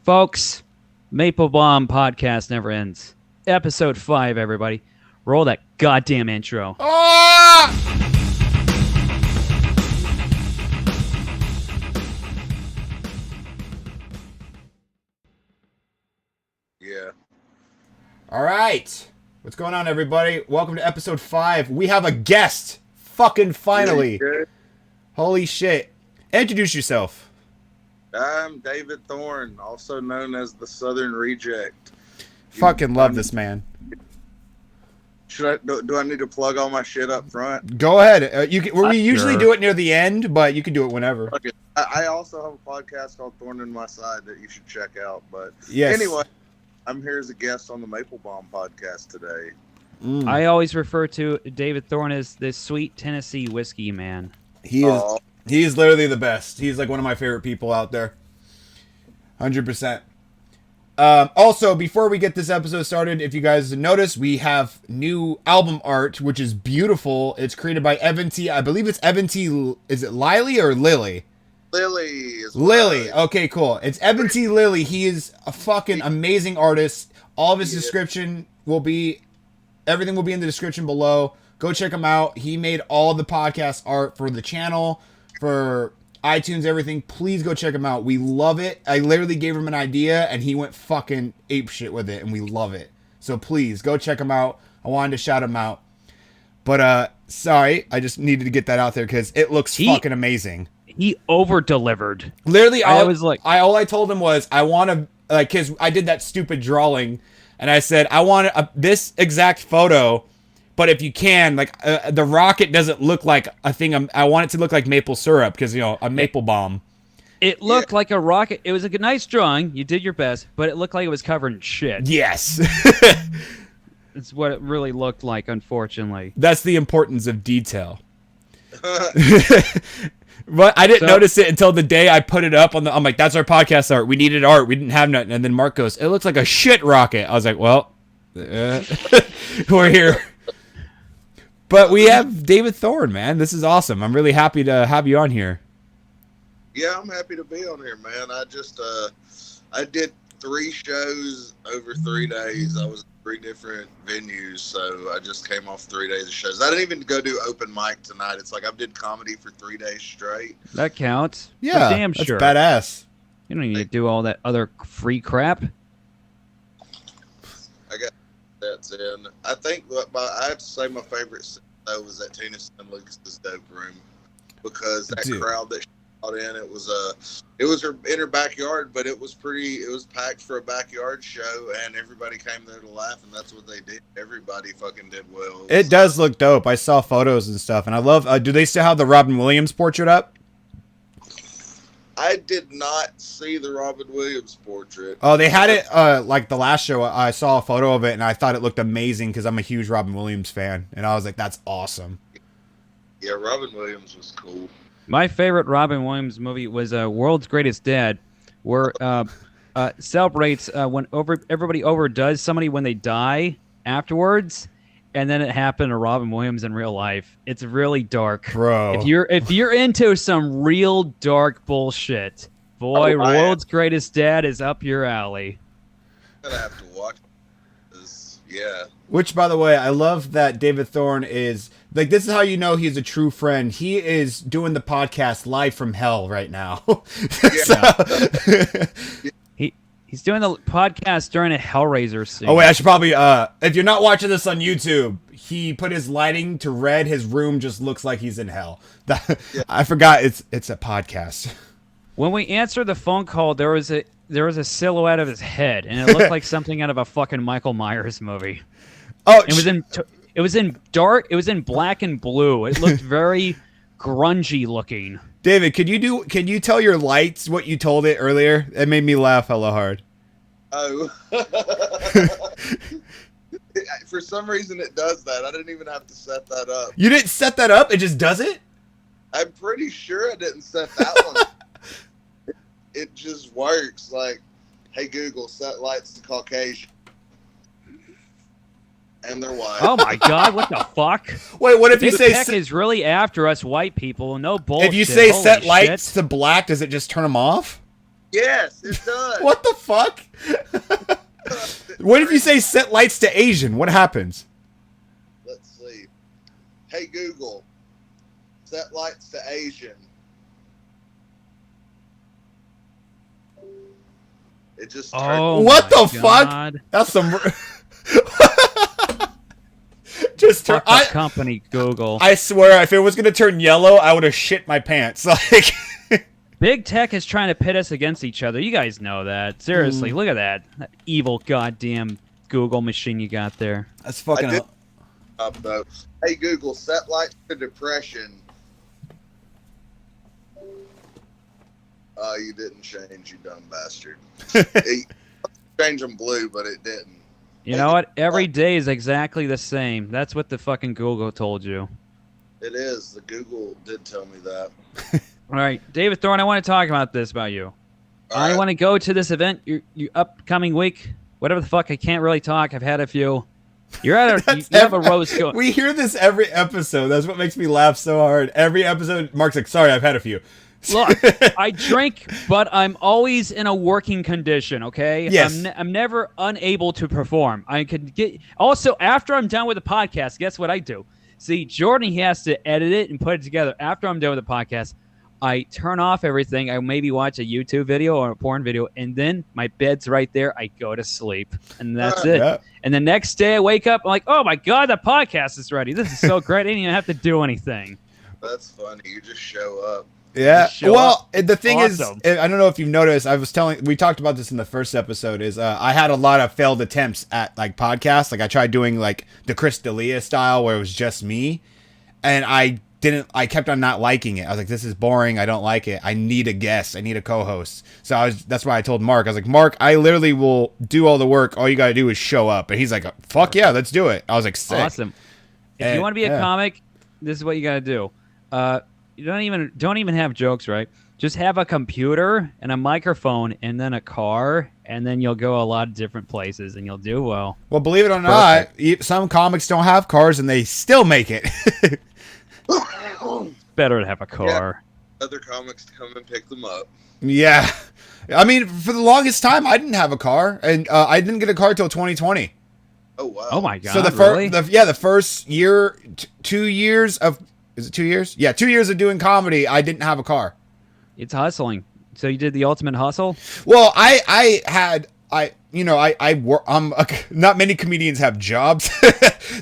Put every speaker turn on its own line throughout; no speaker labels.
Folks, Maple-Baum podcast never ends. Episode 5, everybody. Roll that goddamn intro.
Ah!
Yeah.
All right. What's going on, everybody? Welcome to episode 5. We have a guest. Fucking finally. Holy shit. Introduce yourself.
I'm David Thorne, also known as the Southern Reject.
Fucking love this man.
Should I do I need to plug all my shit up front?
Go ahead. We usually
Sure.
do it near the end, but you can do it whenever.
Okay. I also have a podcast called Thorne in My Side that you should check out. But
Yes.
anyway, I'm here as a guest on the Maple-Baum podcast today.
I always refer to David Thorne as the sweet Tennessee whiskey man.
He is literally the best. He's like one of my favorite people out there. 100%. Also, before we get this episode started, if you guys notice, we have new album art, which is beautiful. It's created by Evan T. I believe it's Evan T. Is it Lilly or Lilly?
Lilly.
Okay, cool. It's Evan T. Lilly. He is a fucking amazing artist. All of his description will be... Everything will be in the description below. Go check him out. He made all the podcast art for the channel, for iTunes, everything. Please go check him out. We love it. I literally gave him an idea, and he went fucking apeshit with it, and we love it. So please, go check him out. I wanted to shout him out. But, sorry. I just needed to get that out there, because it looks fucking amazing.
He over-delivered.
Literally, all I told him was, I want to, like, because I did that stupid drawing, and I said, I want this exact photo, but if you can, like, the rocket doesn't look like a thing. I want it to look like maple syrup, because, you know, a Maple-Baum.
It looked like a rocket. It was a nice drawing. You did your best, but it looked like it was covered in shit.
Yes.
It's what it really looked like, unfortunately.
That's the importance of detail. But I didn't notice it until the day I put it up on the. I'm like, that's our podcast art. We needed art. We didn't have nothing. And then Mark goes, it looks like a shit rocket. I was like, well, we're here. But we have David Thorne, man. This is awesome. I'm really happy to have you on here.
Yeah, I'm happy to be on here, man. I just I did 3 shows over 3 days. I was in 3 different venues, so I just came off 3 days of shows. I didn't even go do open mic tonight. It's like I did comedy for 3 days straight.
That counts.
Yeah,
damn
that's
sure.
badass.
You don't need to do all that other free crap.
I got that's in. I think I have to say my favorite scene though was at Tina and Lucas's dope room, because that crowd that she brought in, it was her in her backyard, but it was packed for a backyard show, and everybody came there to laugh, and that's what they did. Everybody fucking did well.
It does look dope. I saw photos and stuff, and I love. Do they still have the Robin Williams portrait up?
I did not see the Robin Williams portrait.
Oh, they had it like the last show. I saw a photo of it, and I thought it looked amazing because I'm a huge Robin Williams fan, and I was like, "That's awesome."
Yeah, Robin Williams was cool.
My favorite Robin Williams movie was World's Greatest Dad, where celebrates when everybody overdoes somebody when they die afterwards, and then it happened to Robin Williams in real life. It's really dark,
bro.
If you're into some real dark bullshit, boy, World's Greatest Dad is up your alley.
I'm gonna have to watch this. Yeah.
Which, by the way, I love that David Thorne is like. This is how you know he's a true friend. He is doing the podcast live from hell right now.
He's doing the podcast during a Hellraiser scene.
Oh wait, I should probably. If you're not watching this on YouTube, he put his lighting to red. His room just looks like he's in hell. I forgot it's a podcast.
When we answered the phone call, there was a silhouette of his head, and it looked like something out of a fucking Michael Myers movie.
Oh,
it was in dark. It was in black and blue. It looked very grungy looking.
David, can you tell your lights what you told it earlier? It made me laugh hella hard.
Oh. For some reason it does that. I didn't even have to set that up.
You didn't set that up? It just does it?
I'm pretty sure I didn't set that one. It just works. Like, hey Google, set lights to Caucasian. And they're white.
Oh my god, what the fuck?
Wait, what if you say
Tech is really after us white people? No bullshit.
If you say
Holy
set
shit.
lights to black, does it just turn them off?
Yes, it does.
What the fuck? What if you say set lights to Asian? What happens?
Let's see. Hey Google, set lights to Asian. It just
Oh,
what
my
the
God.
fuck? That's some. Just turn.
Fuck up company, Google.
I swear, if it was gonna turn yellow, I would have shit my pants. Like,
Big Tech is trying to pit us against each other. You guys know that. Seriously, look at that. That evil goddamn Google machine you got there.
that's fucking.
I did up though. Hey Google, set lights to depression. You didn't change, you dumb bastard. It changed them blue, but it didn't.
You know what? Every day is exactly the same. That's what the fucking Google told you.
It is. The Google did tell me that.
All right, David Thorne, I want to talk about this about you.
All
I
right.
want to go to this event, your upcoming week. Whatever the fuck, I can't really talk. I've had a few. You're at a, you have a roast going.
We hear this every episode. That's what makes me laugh so hard. Every episode, Mark's like, "Sorry, I've had a few."
Look, I drink, but I'm always in a working condition, okay?
Yes.
I'm never unable to perform. I could get... Also, after I'm done with the podcast, guess what I do? See, Jordan, he has to edit it and put it together. After I'm done with the podcast, I turn off everything. I maybe watch a YouTube video or a porn video, and then my bed's right there. I go to sleep, and that's it.
Yeah.
And the next day I wake up, I'm like, oh, my God, the podcast is ready. This is so great. I didn't even have to do anything.
That's funny. You just show up.
Yeah.
Show
Well,
up.
the thing
Awesome.
is, I don't know if you've noticed. We talked about this in the first episode. Is I had a lot of failed attempts at like podcasts. Like I tried doing like the Chris D'Elia style, where it was just me, and I kept on not liking it. I was like, this is boring. I don't like it. I need a guest. I need a co-host. So that's why I told Mark. I was like, Mark, I literally will do all the work. All you got to do is show up. And he's like, fuck yeah, let's do it. I was like, sick.
Awesome. If you want to be a comic, this is what you got to do. You don't even have jokes, right? Just have a computer and a microphone and then a car, and then you'll go a lot of different places and you'll do well.
Well, believe it or not, some comics don't have cars and they still make it.
Better to have a car.
Other comics to come and pick them up.
Yeah. I mean, for the longest time, I didn't have a car, and I didn't get a car till 2020.
Oh wow.
Oh my God!
So
really?
the first year, 2 years of, is it 2 years? Yeah, 2 years of doing comedy, I didn't have a car.
It's hustling. So you did the ultimate hustle?
Well, not many comedians have jobs,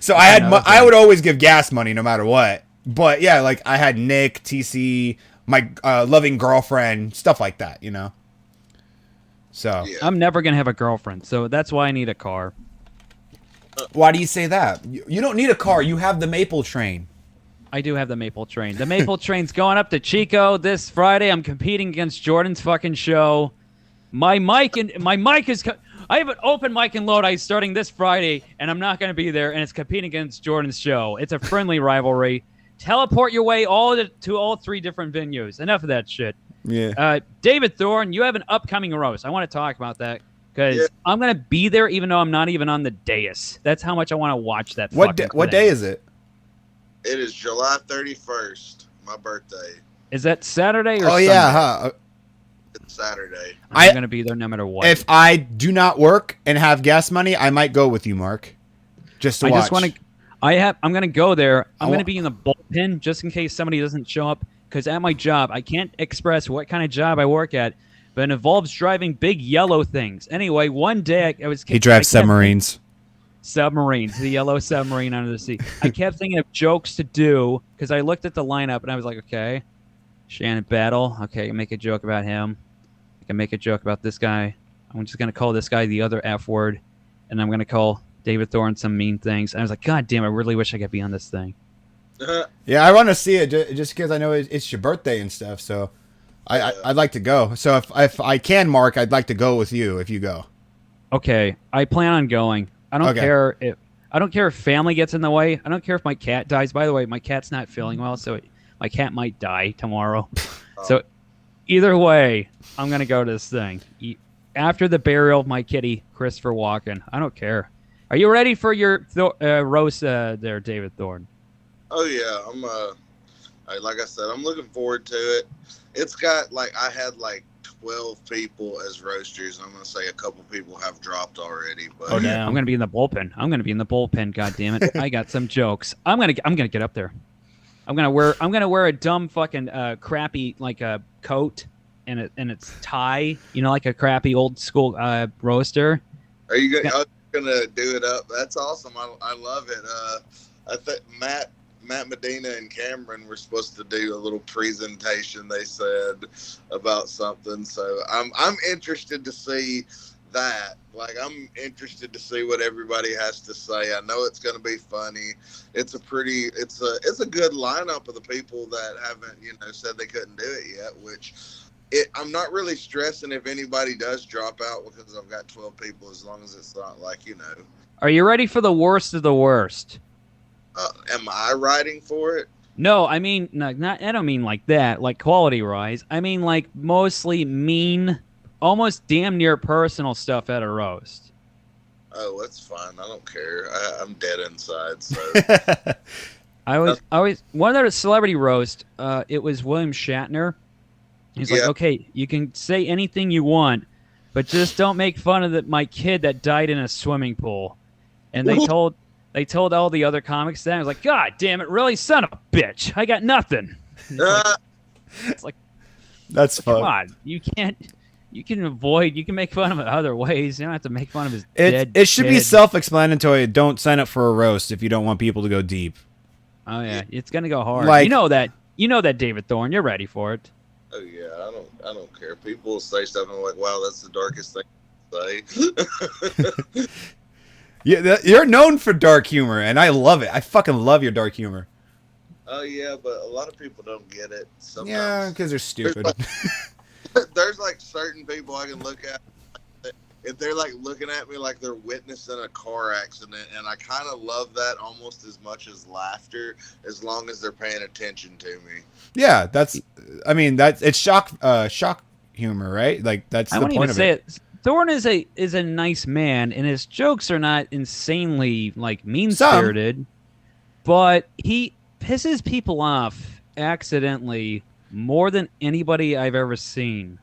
so I would always give gas money no matter what. But yeah, like I had Nick, TC, my loving girlfriend, stuff like that, you know. So
Yeah.
I'm never gonna have a girlfriend, so that's why I need a car.
why do you say that? You don't need a car. You have the Maple train.
I do have the Maple train. The Maple train's going up to Chico this Friday. I'm competing against Jordan's fucking show. My mic is. I have an open mic and load ice starting this Friday, and I'm not going to be there. And it's competing against Jordan's show. It's a friendly rivalry. Teleport your way to all three different venues. Enough of that shit.
Yeah.
David Thorne, you have an upcoming roast. I want to talk about that because I'm going to be there, even though I'm not even on the dais. That's how much I want to watch that.
What day is it?
It is July 31st, my birthday.
Is that Saturday or
Oh
Sunday?
yeah, huh?
It's Saturday.
I'm going to be there no matter what.
If I do not work and have gas money, I might go with you, Mark. Just to watch.
I just want to. I'm going to go there. I'm going to be in the bullpen just in case somebody doesn't show up. Because at my job, I can't express what kind of job I work at, but it involves driving big yellow things. Anyway, one day I was.
He drives submarines.
Submarines, the yellow submarine under the sea. I kept thinking of jokes to do because I looked at the lineup and I was like, okay, Shannon Battle. Okay, I can make a joke about him. I can make a joke about this guy. I'm just going to call this guy the other F word, and I'm going to call David Thorne some mean things. And I was like, God damn, I really wish I could be on this thing.
Yeah, I want to see it just because I know it's your birthday and stuff. So I'd like to go. So if I can, Mark, I'd like to go with you if you go.
Okay, I plan on going. I don't
Okay.
care if family gets in the way. I don't care if my cat dies. By the way, my cat's not feeling well, so my cat might die tomorrow. So either way, I'm gonna go to this thing after the burial of my kitty, Christopher Walken. I don't care. Are you ready for your roast there, David Thorne?
Oh yeah, like I said, I'm looking forward to it. It's got I had 12 12 people as roasters. I'm gonna say a couple people have dropped already, but
Oh,
I'm
damn.
gonna be in the bullpen. I'm gonna be in the bullpen. God damn it! I got some jokes. I'm gonna get up there. I'm gonna wear a dumb fucking crappy like a coat and its tie. You know, like a crappy old school roaster.
are you gonna do it up? That's awesome. I love it. I think Matt Medina and Cameron were supposed to do a little presentation. They said about something, so I'm interested to see that. Like, I'm interested to see what everybody has to say. I know it's going to be funny. It's a good lineup of the people that haven't said they couldn't do it yet. I'm not really stressing if anybody does drop out because I've got 12 people, as long as it's not like
Are you ready for the worst of the worst?
Am I writing for it?
No, I mean not. I don't mean like that, like quality rise. I mean like mostly mean, almost damn near personal stuff at a roast.
Oh, that's fine. I don't care. I'm dead inside. So
I always one of the celebrity roast. It was William Shatner. He's like,
Yeah.
okay, you can say anything you want, but just don't make fun of my kid that died in a swimming pool. And they told all the other comics that. I was like, God damn it, really, son of a bitch! I got nothing. It's like,
That's
come
fun.
on, you can't. You can make fun of it other ways. You don't have to make fun of his
It
dead
it should be
kid.
self-explanatory. Don't sign up for a roast if you don't want people to go deep.
Oh yeah, it's gonna go hard.
Like-
you know that, David Thorne. You're ready for it.
Oh yeah, I don't care. People say stuff and I'm like, wow, that's the darkest thing to say.
Yeah, you're known for dark humor, and I love it. I fucking love your dark humor.
Oh yeah, but a lot of people don't get it. Sometimes.
Yeah, because they're stupid.
There's like certain people I can look at. If they're like looking at me like they're witnessing a car accident, and I kind of love that almost as much as laughter, as long as they're paying attention to me.
Yeah, it's shock humor, right? Like that's
I
the
won't
point
even
of
say
it.
it. Thorne is a nice man, and his jokes are not insanely like mean
Some.
spirited, but he pisses people off accidentally more than anybody I've ever seen.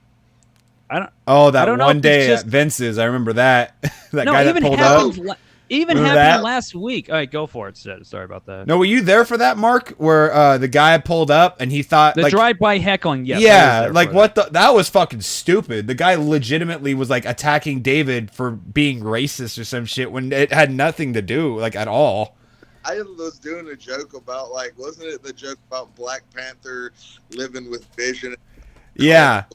Oh,
I
that
don't know
one
if it's
day
just-
at Vince's, I remember that. That
No,
guy that
even
pulled
happened.
up.
Even
Remember
happened
that?
last week. All right, go for it. Sorry about that.
No, were you there for that, Mark? Where the guy pulled up and he thought
The
like,
drive-by heckling. Yes, I was
yeah,
there
like
for
what that was fucking stupid. The guy legitimately was like attacking David for being racist or some shit when it had nothing to do like at all.
I was doing a joke about like, wasn't it the joke about Black Panther living with vision?
Yeah.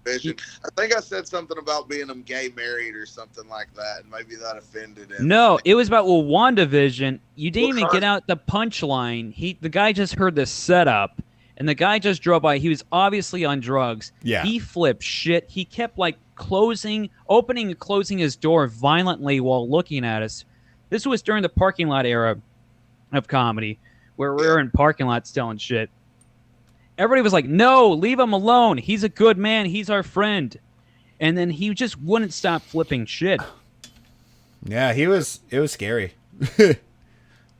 Vision. I think I said something about being gay married or something like that, and maybe that offended him.
No, it was about WandaVision. You didn't
What
even get
kind?
out the punchline. The guy just heard the setup, and the guy just drove by. He was obviously on drugs.
Yeah.
He flipped shit. He kept like opening and closing his door violently while looking at us. This was during the parking lot era of comedy, where we were in parking lots telling shit. Everybody was like, "No, leave him alone. He's a good man. He's our friend." And then he just wouldn't stop flipping shit.
Yeah, it was scary.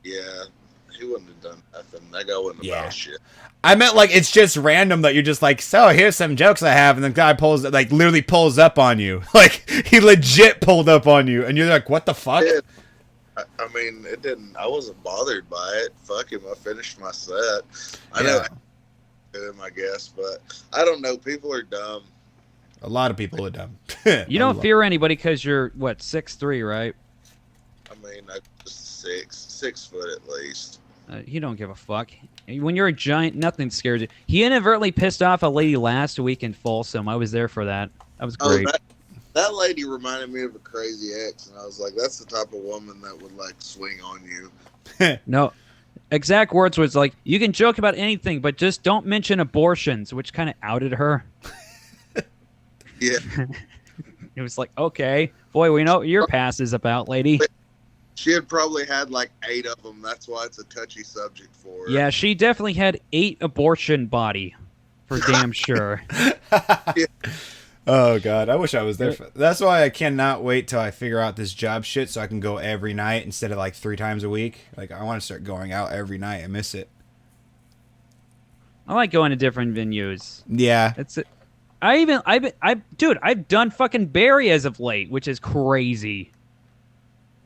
Yeah, he wouldn't have done nothing. That guy wouldn't have
Yeah.
about shit.
I meant like it's just random that you're just like, so here's some jokes I have, and the guy literally pulls up on you. Like he legit pulled up on you, and you're like, what the fuck?
Yeah. I mean, it didn't. I wasn't bothered by it. Fuck him. I finished my set. I know him, I guess, but I don't know. People are dumb.
A lot of people are dumb.
You don't fear anybody because you're, what, 6'3", right?
I mean, I'm just 6 foot at least.
You don't give a fuck. When you're a giant, nothing scares you. He inadvertently pissed off a lady last week in Folsom. I was there for that. That was great.
That lady reminded me of a crazy ex, and I was like, that's the type of woman that would like swing on you.
No. Exact words was like, you can joke about anything, but just don't mention abortions, which kind of outed her.
Yeah.
It was like, okay, boy, we know what your past is about, lady.
She had probably had like 8 of them. That's why it's a touchy subject for her.
Yeah, she definitely had 8 abortion body, for damn sure.
Oh god, I wish I was there. That's why I cannot wait till I figure out this job shit so I can go every night instead of like 3 times a week. Like I want to start going out every night. I miss it.
I like going to different venues.
Yeah.
It's Dude, I've done fucking Barry as of late, which is crazy.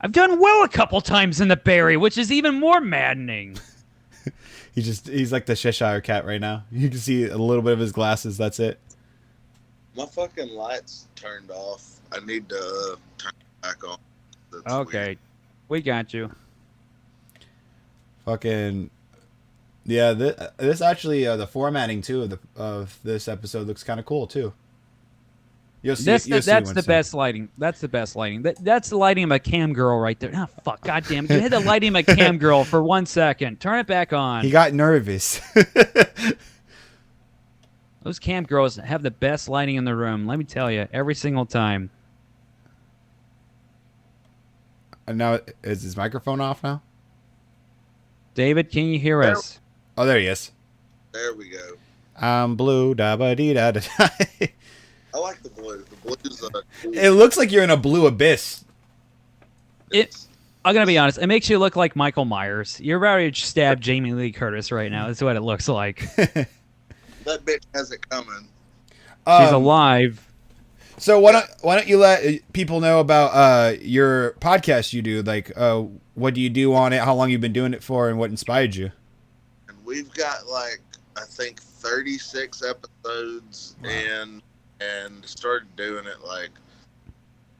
I've done Will a couple times in the Barry, which is even more maddening.
He's like the Cheshire cat right now. You can see a little bit of his glasses. That's it.
My fucking lights turned off. I need to turn it back on. That's
Okay,
weird.
we got you.
Fucking yeah. This actually the formatting too of this episode looks kind of cool too. You'll see.
That's
You'll see
the
soon.
best lighting. That's the best lighting. That's the lighting of a cam girl right there. Oh fuck, goddamn! You hit the lighting of a cam girl for 1 second. Turn it back on.
He got nervous.
Those cam girls have the best lighting in the room. Let me tell you, every single time.
And now is his microphone off now?
David, can you hear us?
Oh, there he is.
There we go.
I'm blue, da ba dee da da.
I like the blue. The blue's cool.
It looks like you're in a blue abyss.
I'm gonna be honest. It makes you look like Michael Myers. You're ready to stab Jamie Lee Curtis right now. That's what it looks like.
That bitch has it coming.
She's alive.
So why don't you let people know about your podcast you do? Like, what do you do on it? How long you've been doing it for, and what inspired you?
And we've got like I think 36 episodes in, and started doing it like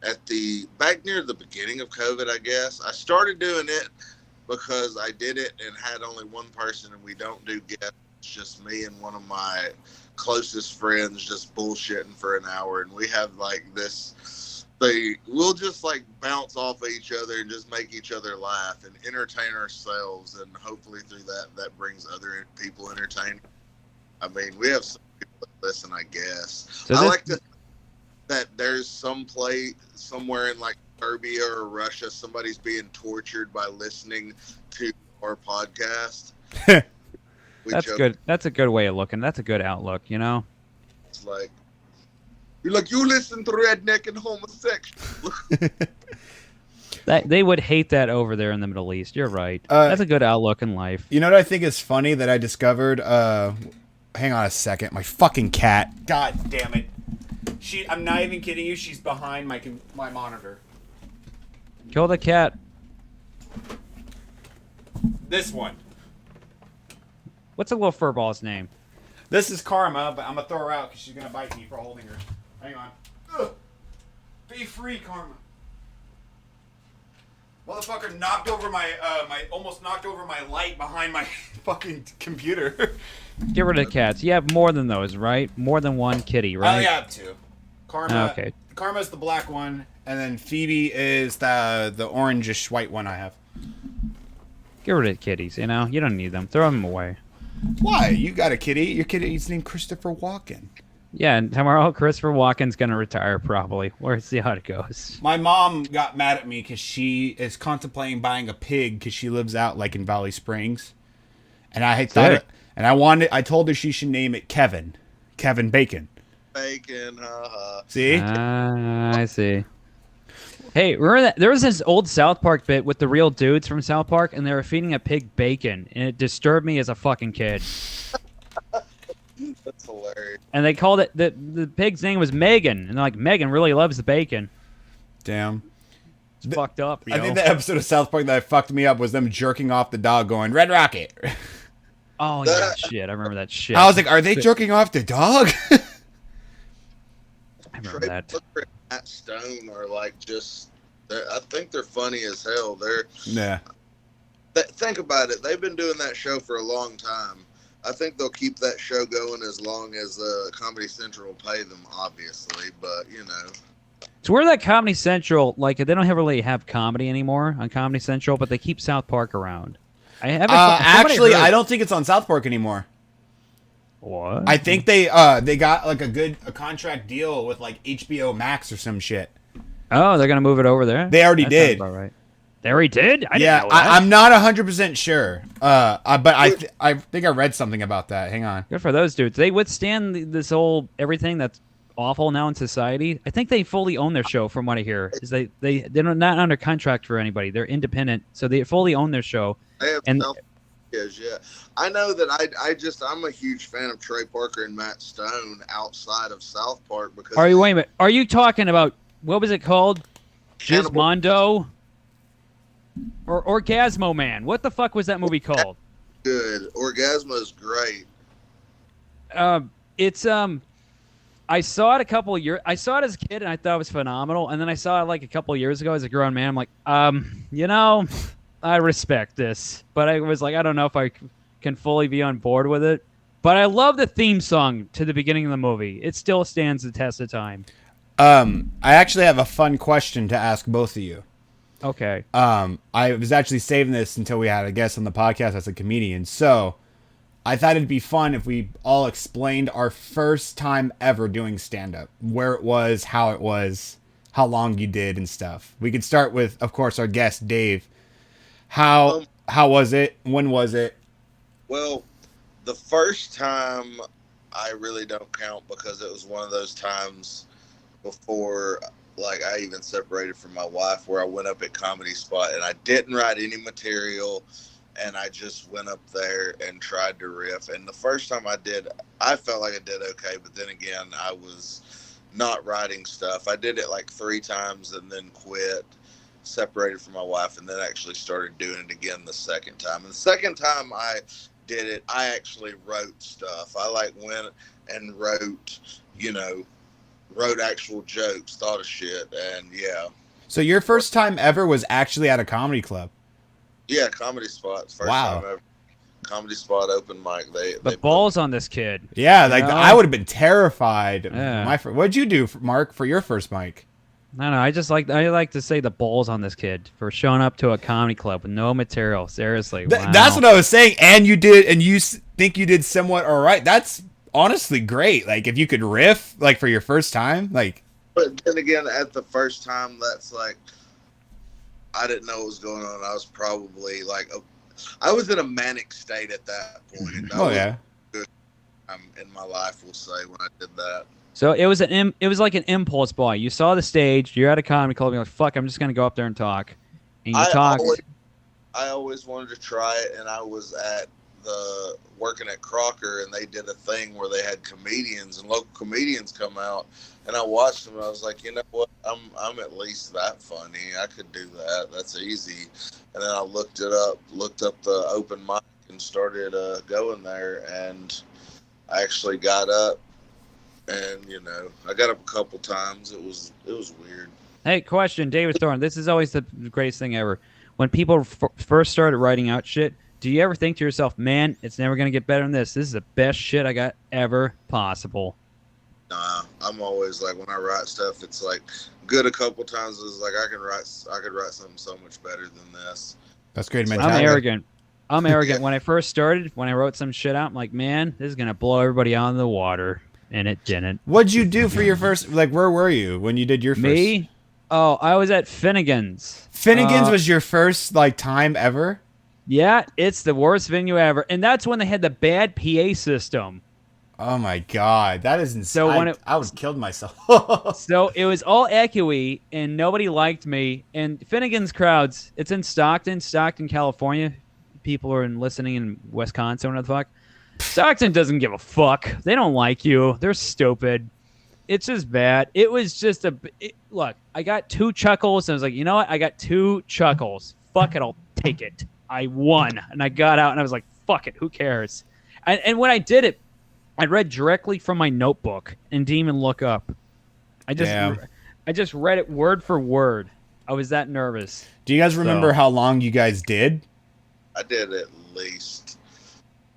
at the back near the beginning of COVID, I guess. I started doing it because I did it and had only one person, and we don't do guests. It's just me and one of my closest friends just bullshitting for an hour, and we have like this thing. We'll just like bounce off of each other and just make each other laugh and entertain ourselves, and hopefully through that brings other people entertainment. I mean, we have some people that listen, I guess.
So
I like to that there's some place somewhere in like Serbia or Russia, somebody's being tortured by listening to our podcast.
That's good. That's a good way of looking. That's a good outlook, you know?
It's like, you're like, you listen to redneck and homosexual.
They would hate that over there in the Middle East. You're right. That's a good outlook in life.
You know what I think is funny that I discovered? Hang on a second. My fucking cat. God damn it. I'm not even kidding you. She's behind my monitor.
Kill the cat.
This one.
What's a little furball's name?
This is Karma, but I'm gonna throw her out because she's gonna bite me for holding her. Hang on. Ugh. Be free, Karma. Motherfucker knocked over almost knocked over my light behind my fucking computer.
Get rid of the cats. You have more than those, right? More than one kitty, right?
I only have two. Karma.
Okay.
Karma's the black one, and then Phoebe is the orangish white one I have.
Get rid of the kitties, you know? You don't need them. Throw them away.
Why? You got a kitty. Your kitty's named Christopher Walken.
Yeah, and tomorrow Christopher Walken's going to retire probably. We'll see how it goes.
My mom got mad at me because she is contemplating buying a pig because she lives out like in Valley Springs. And I thought I told her she should name it Kevin. Kevin Bacon.
Bacon,
See?
I see. Hey, remember that there was this old South Park bit with the real dudes from South Park, and they were feeding a pig bacon, and it disturbed me as a fucking kid.
That's hilarious.
And they called it the pig's name was Megan, and they're like, Megan really loves the bacon.
Damn.
It's fucked up.
I think the episode of South Park that fucked me up was them jerking off the dog going, Red Rocket.
Oh, yeah, shit. I remember that shit.
I was like, are they jerking off the dog?
I remember that.
Booker and Matt Stone are like I think they're funny as hell.
Yeah.
Think about it. They've been doing that show for a long time. I think they'll keep that show going as long as Comedy Central will pay them, obviously. But, you know.
So where that Comedy Central, like, they don't really have comedy anymore on Comedy Central, but they keep South Park around.
Actually, I don't think it's on South Park anymore.
What?
I think they got like a contract deal with like HBO Max or some shit.
Oh, they're gonna move it over there.
They already did.
About right. They already did. I
yeah,
didn't know that.
I'm not 100% sure. But I think I read something about that. Hang on.
Good for those dudes. They withstand this whole everything that's awful now in society. I think they fully own their show, from what I hear. Is they're not under contract for anybody. They're independent, so they fully own their show.
They have
And
is, yeah. I know that I'm a huge fan of Trey Parker and Matt Stone outside of South Park because
Wait a minute. Are you talking about, what was it called?
Cannibal
Gizmondo? Or Orgasmo Man? What the fuck was that movie called?
good. Orgasmo is great.
It's I saw it a couple of years. I saw it as a kid and I thought it was phenomenal. And then I saw it like a couple of years ago as a grown man. I'm like, I respect this, but I was like, I don't know if I can fully be on board with it. But I love the theme song to the beginning of the movie. It still stands the test of time.
I actually have a fun question to ask both of you.
Okay.
I was actually saving this until we had a guest on the podcast as a comedian. So I thought it'd be fun if we all explained our first time ever doing stand-up, where it was, how long you did and stuff. We could start with, of course, our guest, Dave. How was it? When was it?
Well, the first time I really don't count because it was one of those times before like I even separated from my wife where I went up at Comedy Spot and I didn't write any material and I just went up there and tried to riff. And the first time I did, I felt like I did okay, but then again, I was not writing stuff. I did it like 3 times and then quit, separated from my wife, and then actually started doing it again the second time. And the second time I did it, I actually wrote stuff. I like went and wrote actual jokes, thought of shit, and yeah.
So your first time ever was actually at a comedy club?
Yeah, Comedy Spot. First time ever. Comedy Spot open mic. They
balls on this kid.
Yeah, like I would have been terrified.
Yeah.
What'd you do, Mark, for your first mic?
No, I like to say the balls on this kid for showing up to a comedy club with no material. Seriously, wow.
That's what I was saying. And you think you did somewhat all right. That's honestly great. Like if you could riff like for your first time, like.
But then again, at the first time, that's like I didn't know what was going on. I was probably like I was in a manic state at that point.
Yeah.
Good in my life, we'll say, when I did that.
So it was like an impulse buy. You saw the stage, you're at a comedy club, you're like, fuck, I'm just gonna go up there and talk. And you talked.
I always wanted to try it, and I was working at Crocker, and they did a thing where they had comedians and local comedians come out, and I watched them and I was like, you know what, I'm at least that funny. I could do that. That's easy. And then I looked up the open mic and started going there, and I actually got up. And I got up a couple times. It was weird.
Hey, question, David Thorne. This is always the greatest thing ever. When people first started writing out shit, do you ever think to yourself, man, it's never gonna get better than this? This is the best shit I got ever possible.
Nah, I'm always like, when I write stuff, it's like good a couple times. It's like I could write something so much better than this.
That's great
mentality. I'm arrogant. When I first started, when I wrote some shit out, I'm like, man, this is gonna blow everybody out of the water. And it didn't.
What'd you do for your first, like, where were you when you did your first?
Me? Oh, I was at Finnegan's.
Finnegan's was your first, like, time ever?
Yeah, it's the worst venue ever. And that's when they had the bad PA system.
Oh, my God. That is insane.
So
I would have killed myself.
So it was all echoey, and nobody liked me. And Finnegan's crowds, it's in Stockton, California. People are listening in Wisconsin, whatever the fuck. Stockton doesn't give a fuck. They don't like you. They're stupid. It's just bad. It was just look, I got 2 chuckles, and I was like, you know what? I got 2 chuckles. Fuck it, I'll take it. I won. And I got out, and I was like, fuck it, who cares? And when I did it, I read directly from my notebook and didn't even look up. I just read it word for word. I was that nervous.
Do you guys remember how long you guys did?
I did at least,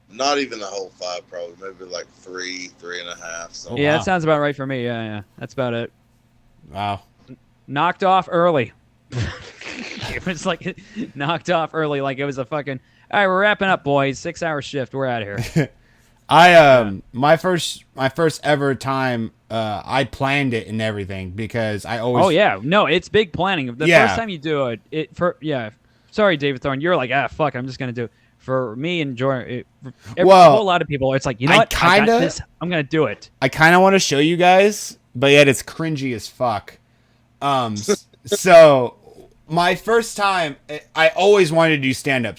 not even the whole 5, probably maybe like 3.5. So.
Yeah, that sounds about right for me. Yeah, that's about it.
Wow.
Knocked off early. It was like knocked off early, like it was a fucking. All right, we're wrapping up, boys. 6-hour shift. We're out of here.
My first ever time, I planned it and everything because I always.
Oh yeah, no, it's big planning. The first time you do it, Sorry, David Thorne, you're like, fuck, I'm just gonna do it. For me and Jordan, a whole lot of people, it's like, you know what? I got this. I'm gonna do it.
I kind of want to show you guys, but yet it's cringy as fuck. So my first time, I always wanted to do stand-up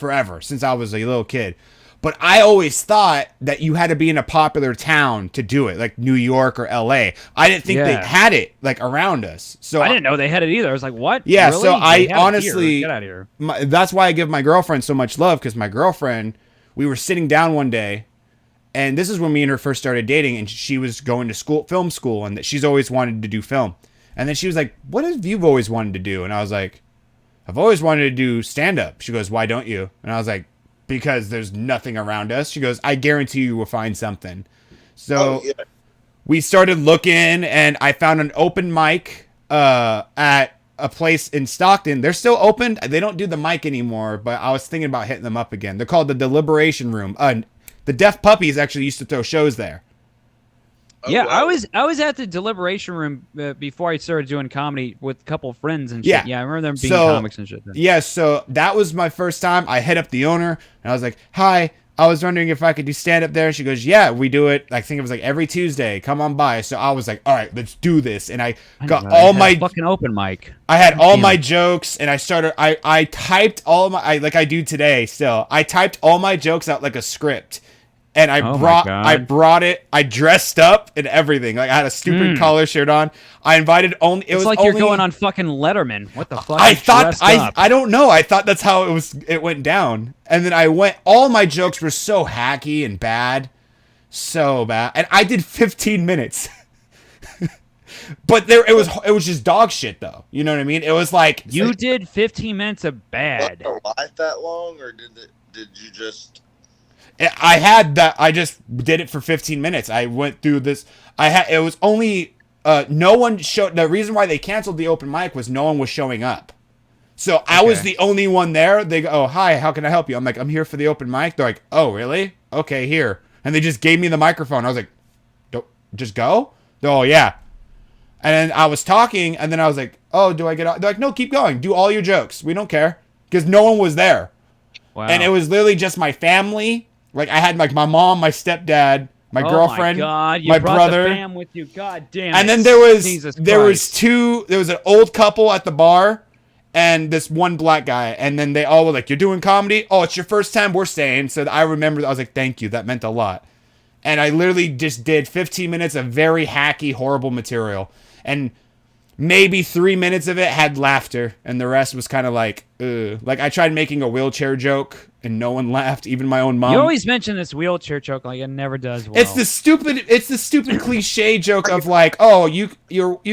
forever, since I was a little kid. But I always thought that you had to be in a popular town to do it, like New York or L.A. I didn't think they had it like around us. So
I didn't know they had it either. I was like, what?
Yeah,
really?
so I honestly,
get out of here.
That's why I give my girlfriend so much love, because my girlfriend, we were sitting down one day, and this is when me and her first started dating, and she was going to film school, and that she's always wanted to do film. And then she was like, what have you always wanted to do? And I was like, I've always wanted to do stand-up. She goes, why don't you? And I was like, because there's nothing around us. She goes, I guarantee you will find something. So we started looking, and I found an open mic at a place in Stockton. They're still open. They don't do the mic anymore, but I was thinking about hitting them up again. They're called the Deliberation Room. The Deaf Puppies actually used to throw shows there.
Yeah, wow. I was at the Deliberation Room before I started doing comedy with a couple of friends and shit. Yeah, I remember them being comics and shit.
Yeah, so that was my first time. I hit up the owner, and I was like, hi, I was wondering if I could do stand-up there. And she goes, yeah, we do it. I think it was like every Tuesday. Come on by. So I was like, all right, let's do this. And I got all my
fucking open mic.
I had all my jokes, and I started. I typed all my like I do today. Still, I typed all my jokes out like a script. And I brought it. I dressed up and everything. Like I had a stupid collar shirt on. I invited only. It was
like you're going on fucking Letterman. What the fuck?
I thought I don't know. I thought that's how it was. It went down. And then I went. All my jokes were so hacky and bad, so bad. And I did 15 minutes. But it was just dog shit though. You know what I mean? It was like
you did 15 minutes of bad.
Was the life that long, or did you just?
I had that. I just did it for 15 minutes. I went through this. It was only no one showed. The reason why they canceled the open mic was no one was showing up. So okay. I was the only one there. They go, "Oh, hi, how can I help you?" I'm like, "I'm here for the open mic." They're like, "Oh, really? Okay, here." And they just gave me the microphone. I was like, "Don't just go?" Oh, yeah. And then I was talking, and then I was like, "Oh, do I get out?" They're like, "No, keep going. Do all your jokes. We don't care," because no one was there. Wow. And it was literally just my family. Like I had like my mom, my stepdad, my girlfriend, my brother,
the fam with you. God damn it.
And then there was an old couple at the bar, and this one black guy, and then they all were like, "You're doing comedy? Oh, it's your first time. We're staying." So I remember I was like, "Thank you. That meant a lot." And I literally just did 15 minutes of very hacky, horrible material, and maybe 3 minutes of it had laughter, and the rest was kind of like, ugh. Like I tried making a wheelchair joke, and no one laughed, even my own mom.
You always mention this wheelchair joke like it never does well.
It's the stupid cliche joke of like, oh, you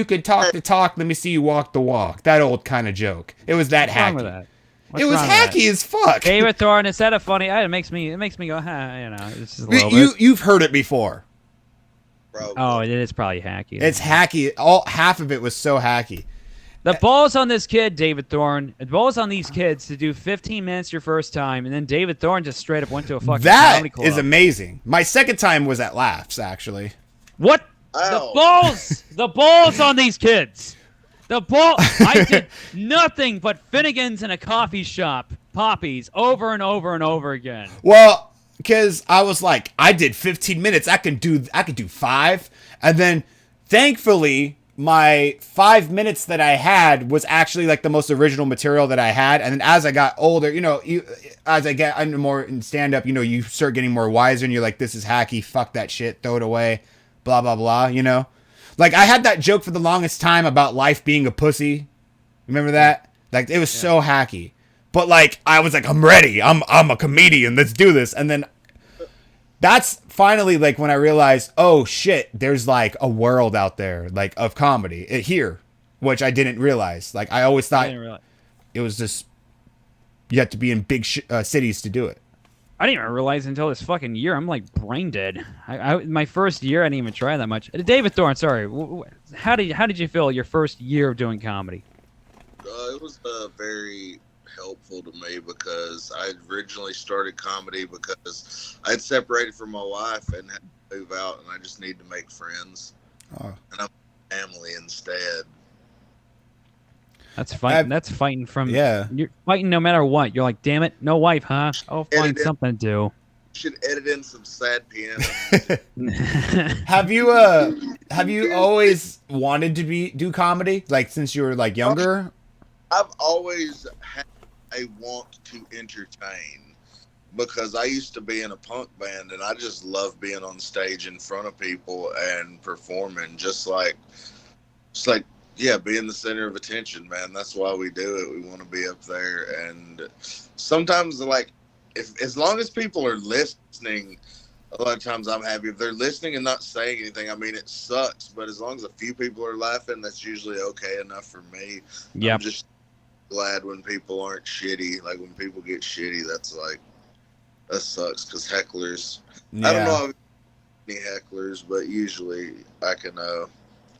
could talk the talk, let me see you walk the walk. That old kind of joke. It was that hacky. What's wrong with that? It was hacky as fuck.
David Thorne, instead of funny, it makes me go, huh, you know, it's just a little bit.
You've heard it before.
Probably.
Oh, it is probably hacky.
It's hacky. Half of it was so hacky.
The balls on this kid, David Thorne. The balls on these kids to do 15 minutes your first time, and then David Thorne just straight up went to a fucking comedy club.
That is amazing. My second time was at Laughs, actually.
What? Ow. The balls on these kids. I did nothing but Finnegan's in a coffee shop, Poppies, over and over and over again.
Well, because I was like, I did 15 minutes. I could do 5, and then thankfully my 5 minutes that I had was actually like the most original material that I had. And then as I got older, you know, as I get more in stand up, you know, you start getting more wiser, and you're like, this is hacky. Fuck that shit. Throw it away. Blah blah blah. You know, like I had that joke for the longest time about life being a pussy. Remember that? Like it was so hacky. But like I was like, I'm ready. I'm a comedian. Let's do this. And then that's finally like when I realized, oh shit, there's like a world out there like of comedy here, which I didn't realize. Like I always thought it was just you have to be in big cities to do it.
I didn't even realize until this fucking year. I'm like brain dead. My first year, I didn't even try that much. David Thorne, sorry. How did you feel your first year of doing comedy?
It was very helpful to me because I originally started comedy because I'd separated from my wife and had to move out, and I just need to make friends. And I'm family instead.
That's fighting. That's fighting from. Yeah. You're fighting no matter what. You're like, damn it, no wife, huh? I'll find something to do.
You should edit in some sad piano.
Have you always wanted to do comedy? Like since you were like younger?
I've always had I want to entertain. Because I used to be in a punk band, and I just love being on stage in front of people and performing. Yeah, being the center of attention, man. That's why we do it. We want to be up there, and sometimes, like, if as long as people are listening, a lot of times I'm happy. If they're listening and not saying anything, I mean, it sucks, but as long as a few people are laughing, that's usually okay enough for me.
Yep.
I'm just glad when people aren't shitty. Like, when people get shitty, that sucks, because hecklers.
Yeah.
I don't know if any hecklers, but usually I can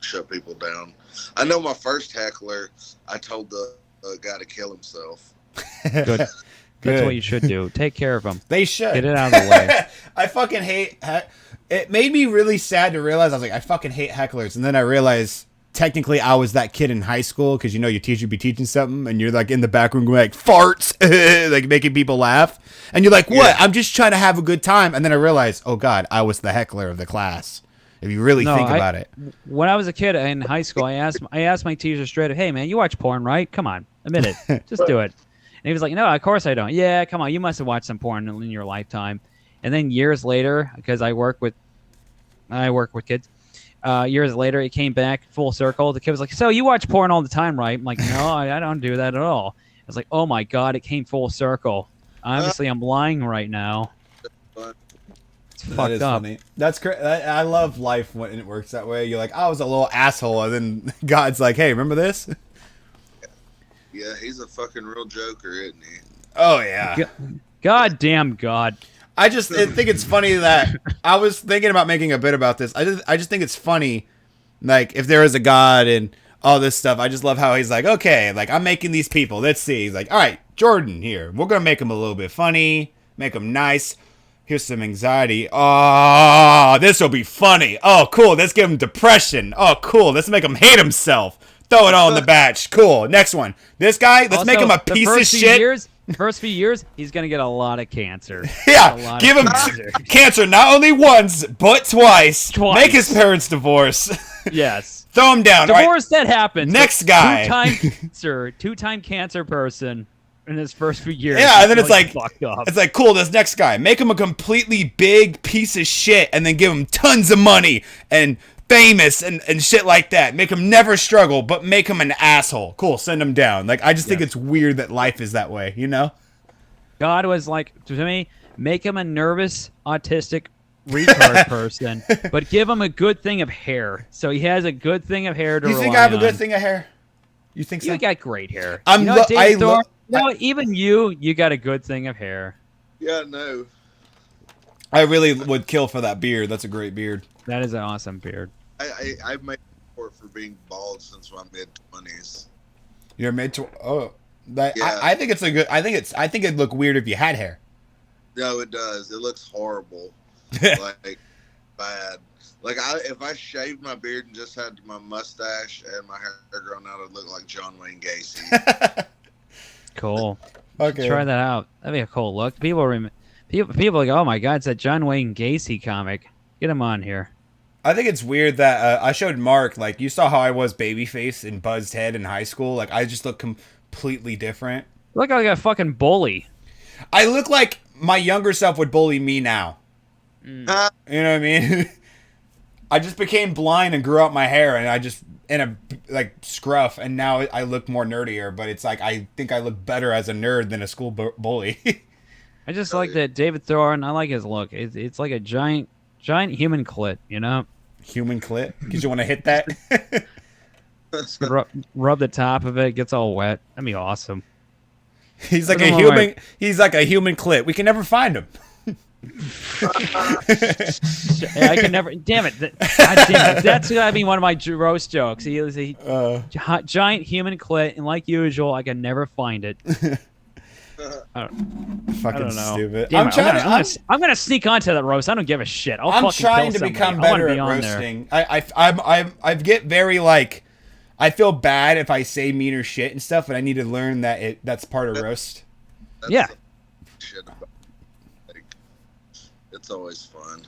shut people down. I know my first heckler, I told the guy to kill himself.
Good. That's what you should do. Take care of them.
They should.
Get it out of the way.
I fucking hate it. Made me really sad to realize, I was like, I fucking hate hecklers. And then I realized technically I was that kid in high school, because you know your teacher be teaching something and you're like in the back room going like farts, like making people laugh. And you're like, what? Yeah. I'm just trying to have a good time. And then I realized, oh God, I was the heckler of the class. If you really think about it.
When I was a kid in high school, I asked my teacher straight up, hey man, you watch porn, right? Come on, admit it. Just do it. And he was like, no, of course I don't. Yeah, come on, you must have watched some porn in your lifetime. And then years later, because I work with kids, years later, it came back full circle. The kid was like, so you watch porn all the time, right? I'm like, no, I don't do that at all. I was like, oh my God, it came full circle. Obviously, I'm lying right now. It's fucked up.
Funny. That's great. I love life when it works that way. You're like, I was a little asshole, and then God's like, hey, remember this?
Yeah, he's a fucking real joker, isn't he?
Oh, yeah.
God damn God.
I think it's funny that I was thinking about making a bit about this. I just think it's funny, like, if there is a God and all this stuff. I just love how he's like, okay, like, I'm making these people. Let's see. He's like, all right, Jordan here. We're going to make him a little bit funny, make him nice. Here's some anxiety. Oh, this will be funny. Oh, cool. Let's give him depression. Oh, cool. Let's make him hate himself. Throw it all in the batch. Cool. Next one. This guy, let's make him a piece of shit.
First few years, he's going to get a lot of cancer.
Yeah. Give him cancer not only once, but twice. Make his parents divorce.
Yes.
Throw him down.
Divorce, that happens.
Next guy.
Two-time cancer person in his first few years.
Yeah, and then it's like,
fucked up.
It's like, cool, this next guy. Make him a completely big piece of shit and then give him tons of money and famous and shit like that. Make him never struggle, but make him an asshole. Cool, send him down. Like, I just think it's weird that life is that way, you know?
God was like, to me, make him a nervous, autistic retard person, but give him a good thing of hair. So he has a good thing of hair to rely on.
You think I have a good thing of hair? You think so?
You got great hair. Even you got a good thing of hair.
Yeah, no.
I really would kill for that beard. That's a great beard.
That is an awesome beard.
I've made support for being bald since my mid-20s.
You're mid to that.
Yeah.
I think it's a good. I think it'd look weird if you had hair.
No, it does. It looks horrible. Like bad. Like if I shaved my beard and just had my mustache and my hair grown out, I'd look like John Wayne Gacy.
Cool.
Okay.
Try that out. That'd be a cool look. People are like, oh my God, it's that John Wayne Gacy comic. Get him on here.
I think it's weird that I showed Mark, like, you saw how I was babyface and buzzed head in high school. Like, I just look completely different.
You look like a fucking bully.
I look like my younger self would bully me now. You know what I mean? I just became blind and grew out my hair, and I just, in a, like, scruff, and now I look more nerdier, but it's like, I think I look better as a nerd than a school bully.
I just like that David Thorne. I like his look. It's like a giant human clit, you know?
Human clit? Because you want to hit that?
rub the top of it. It gets all wet. That'd be awesome.
He's like a human. He's like a human clit. We can never find him.
I can never. Damn it! God damn it! That's gotta be one of my roast jokes. He is a giant human clit, and like usual, I can never find it.
Fucking stupid.
Damn I'm gonna sneak onto that roast. I don't give a shit.
I'm trying to become better at roasting. I get very like. I feel bad if I say meaner shit and stuff, but I need to learn that that's part of roast.
Yeah.
Shit about, like, it's always fun.